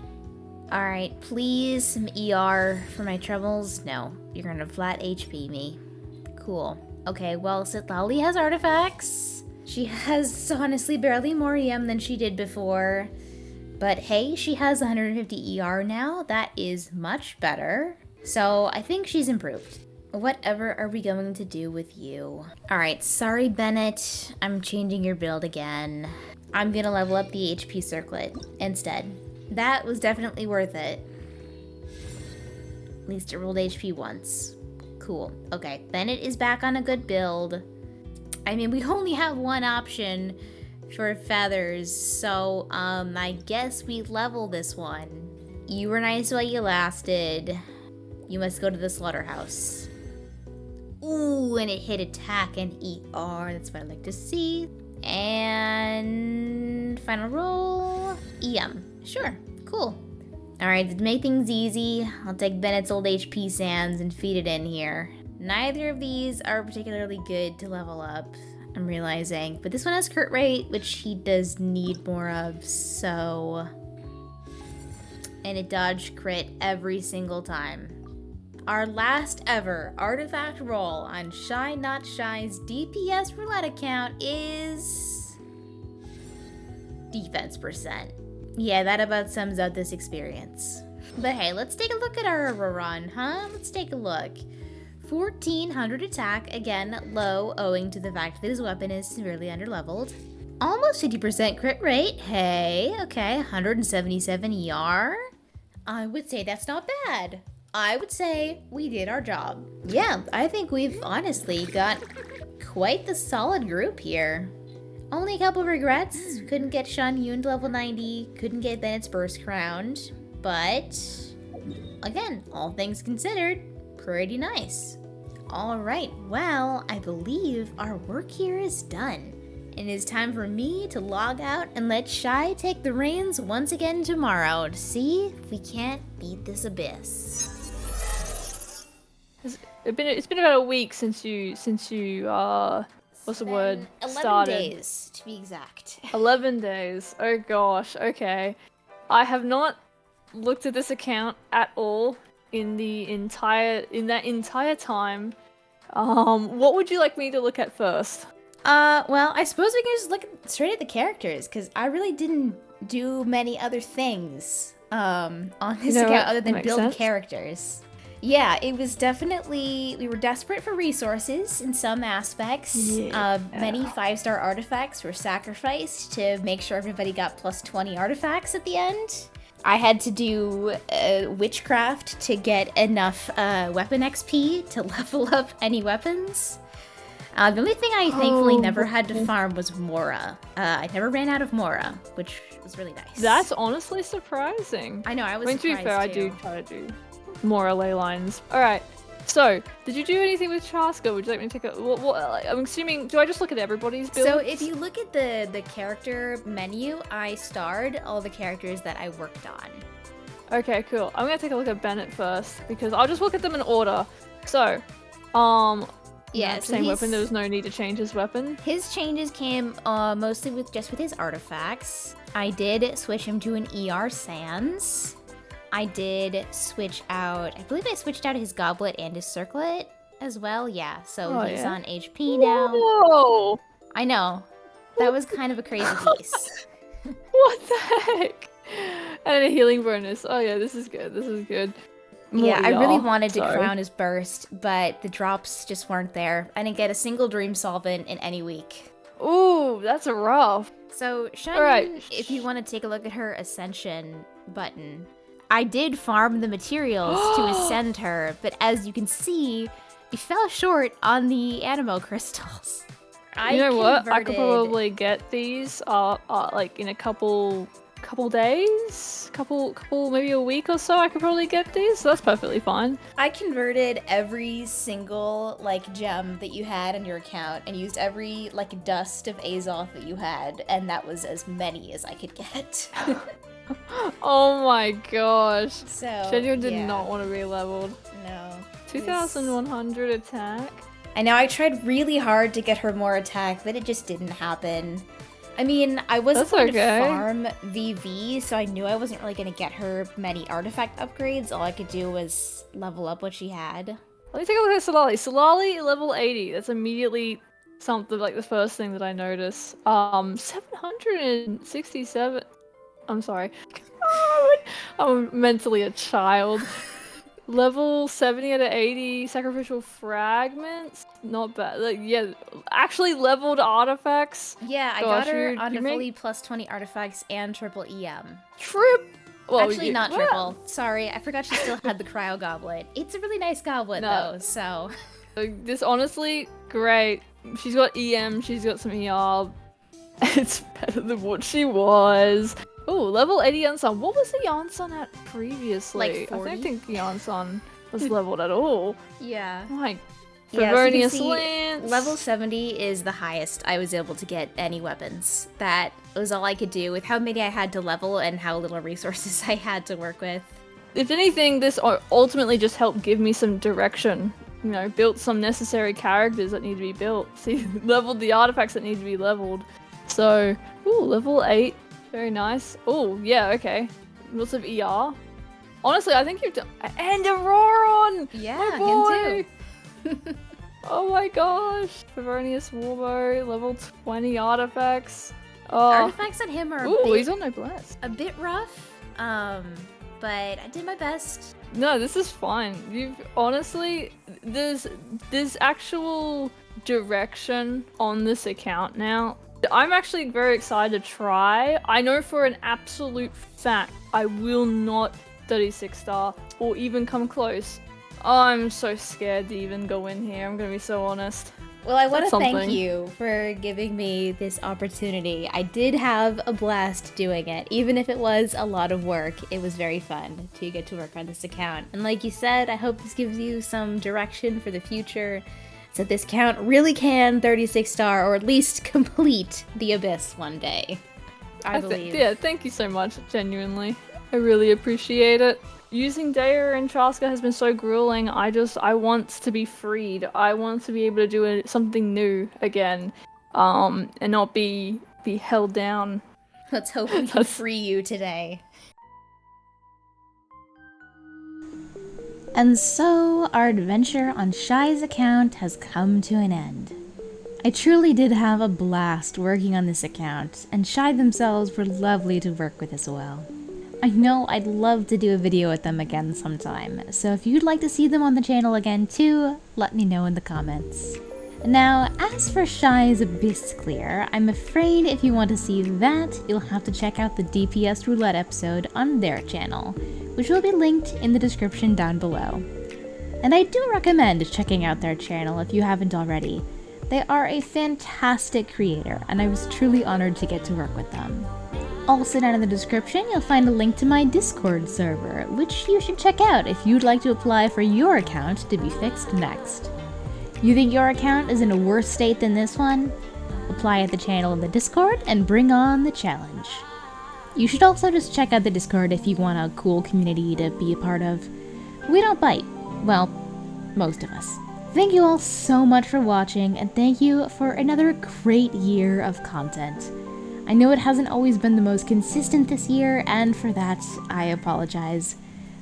Speaker 4: Alright, please, some ER for my troubles. No, you're gonna flat HP me. Cool. Okay, well, Citlali has artifacts. She has honestly barely more EM than she did before. But hey, she has 150 ER now. That is much better. So I think she's improved. Whatever are we going to do with you? Alright, sorry Bennett. I'm changing your build again. I'm gonna level up the HP circlet instead. That was definitely worth it. At least it rolled HP once. Cool. Okay, Bennett is back on a good build. I mean, we only have one option for feathers, so I guess we level this one. You were nice while you lasted. You must go to the slaughterhouse. Ooh, and it hit attack and ER. That's what I like to see. And final roll. EM. Sure. Cool. Alright, to make things easy, I'll take Bennett's old HP Sands and feed it in here. Neither of these are particularly good to level up, I'm realizing. But this one has crit rate, which he does need more of, so... And it dodged crit every single time. Our last ever artifact roll on Shy Not Shy's DPS roulette account is... defense percent. Yeah, that about sums up this experience. But hey, let's take a look at our run, huh? Let's take a look. 1400 attack, again low owing to the fact that his weapon is severely underleveled. Almost 50% crit rate. Hey, okay, 177 ER. I would say that's not bad. I would say we did our job. Yeah, I think we've honestly got quite the solid group here. Only a couple regrets. Couldn't get Shan Yun to level 90, couldn't get Bennett's Burst crowned, but again, all things considered, pretty nice. All right, well, I believe our work here is done. It is time for me to log out and let Shy take the reins once again tomorrow to see if we can't beat this abyss.
Speaker 2: It's been about a week since you what's the word?
Speaker 4: 11
Speaker 2: started.
Speaker 4: days, to be exact.
Speaker 2: 11 days. Oh gosh. Okay. I have not looked at this account at all in that entire time. What would you like me to look at first?
Speaker 4: Well, I suppose we can just look straight at the characters, because I really didn't do many other things, on this account other than build characters. Yeah, it was definitely, we were desperate for resources in some aspects.
Speaker 2: Yeah.
Speaker 4: Many 5-star artifacts were sacrificed to make sure everybody got plus 20 artifacts at the end. I had to do witchcraft to get enough weapon XP to level up any weapons. The only thing I thankfully never had to farm was Mora. I never ran out of Mora, which was really nice.
Speaker 2: That's honestly surprising.
Speaker 4: I know, I was
Speaker 2: I mean, to be
Speaker 4: surprised
Speaker 2: fair, I do try to do more ley lines. Alright, so, did you do anything with Chasca? Would you like me to take a... I'm assuming... Do I just look at everybody's build?
Speaker 4: So if you look at the character menu, I starred all the characters that I worked on.
Speaker 2: Okay, cool. I'm gonna take a look at Bennett first, because I'll just look at them in order. So,
Speaker 4: yeah, so
Speaker 2: same weapon, there was no need to change his weapon.
Speaker 4: His changes came mostly with his artifacts. I did switch him to an ER Sans. I did switch out, I believe I switched out his goblet and his circlet as well. Yeah, so he's on HP now.
Speaker 2: Whoa!
Speaker 4: I know. That was kind of a crazy piece.
Speaker 2: What the heck? And a healing bonus. Oh yeah, this is good. This is good.
Speaker 4: Yeah, I really wanted to crown his burst, but the drops just weren't there. I didn't get a single dream solvent in any week.
Speaker 2: Ooh, that's rough.
Speaker 4: So, Shun, if you want to take a look at her ascension button, I did farm the materials to ascend her, but as you can see, we fell short on the animo crystals.
Speaker 2: You know what? I could probably get these like in a couple days, maybe a week or so. I could probably get these, so that's perfectly fine.
Speaker 4: I converted every single gem that you had in your account and used every dust of Azoth that you had, and that was as many as I could get.
Speaker 2: Oh my gosh.
Speaker 4: So
Speaker 2: Shenyun did not want to be leveled.
Speaker 4: No.
Speaker 2: 2,100 attack.
Speaker 4: I know, I tried really hard to get her more attack, but it just didn't happen. I mean, I wasn't going to farm VV, so I knew I wasn't really going to get her many artifact upgrades. All I could do was level up what she had.
Speaker 2: Let me take a look at Solali. Solali, level 80. That's immediately something the first thing that I notice. 767. I'm sorry. I'm mentally a child. Level 70 out of 80 sacrificial fragments. Not bad. Yeah, actually leveled artifacts.
Speaker 4: Yeah, I got her on a fully plus 20 artifacts and triple EM.
Speaker 2: Well,
Speaker 4: actually, not triple. Sorry, I forgot she still had the cryo goblet. It's a really nice goblet though, so.
Speaker 2: This honestly, great. She's got EM, she's got some ER. It's better than what she was. Ooh, level 80 Yansan. What was the Yansan at previously?
Speaker 4: 40?
Speaker 2: I don't think Yansan was leveled at all.
Speaker 4: Yeah.
Speaker 2: Like,
Speaker 4: Favonius
Speaker 2: so Lance.
Speaker 4: Level 70 is the highest I was able to get any weapons. That was all I could do with how many I had to level and how little resources I had to work with.
Speaker 2: If anything, this ultimately just helped give me some direction. You know, built some necessary characters that need to be built. See, leveled the artifacts that need to be leveled. So, ooh, level 8. Very nice. Oh, yeah, okay. Lots of ER. Honestly, I think you've done... And Auroron!
Speaker 4: Yeah,
Speaker 2: my boy!
Speaker 4: him too.
Speaker 2: Oh my gosh. Favonius Warbow, level 20 artifacts. Oh.
Speaker 4: Artifacts on him are
Speaker 2: Ooh, he's on noblesse.
Speaker 4: a bit rough. But but I did my best.
Speaker 2: No, this is fine. You've honestly, there's actual direction on this account now. I'm actually very excited to try. I know for an absolute fact I will not 36 star or even come close. I'm so scared to even go in here, I'm gonna be so honest.
Speaker 4: Well, I want to
Speaker 2: That's
Speaker 4: thank
Speaker 2: something.
Speaker 4: you for giving me this opportunity. I did have a blast doing it. Even if it was a lot of work, it was very fun to get to work on this account. And like you said, I hope this gives you some direction for the future, so this account really can 36 star or at least complete the Abyss one day. I believe.
Speaker 2: Yeah, thank you so much, genuinely. I really appreciate it. Using Dehya and Chasca has been so grueling. I want to be freed. I want to be able to do something new again, and not be held down.
Speaker 4: Let's hope we can free you today.
Speaker 1: And so, our adventure on Shy's account has come to an end. I truly did have a blast working on this account, and Shy themselves were lovely to work with as well. I know I'd love to do a video with them again sometime, so if you'd like to see them on the channel again too, let me know in the comments. Now, as for Shy's Abyss Clear, I'm afraid if you want to see that, you'll have to check out the DPS Roulette episode on their channel, which will be linked in the description down below. And I do recommend checking out their channel if you haven't already. They are a fantastic creator, and I was truly honored to get to work with them. Also down in the description, you'll find a link to my Discord server, which you should check out if you'd like to apply for your account to be fixed next. You think your account is in a worse state than this one? Apply at the channel in the Discord and bring on the challenge. You should also just check out the Discord if you want a cool community to be a part of. We don't bite. Well, most of us. Thank you all so much for watching, and thank you for another great year of content. I know it hasn't always been the most consistent this year, and for that, I apologize.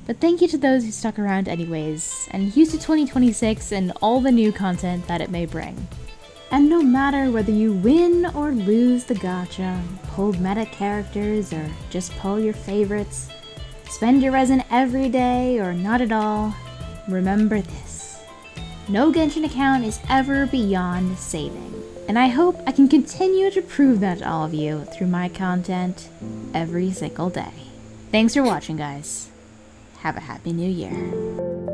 Speaker 1: But thank you to those who stuck around anyways, and here's to 2026 and all the new content that it may bring. And no matter whether you win or lose the gacha, pull meta characters, or just pull your favorites, spend your resin every day or not at all, remember this. No Genshin account is ever beyond saving. And I hope I can continue to prove that to all of you through my content every single day. Thanks for watching, guys. Have a happy new year.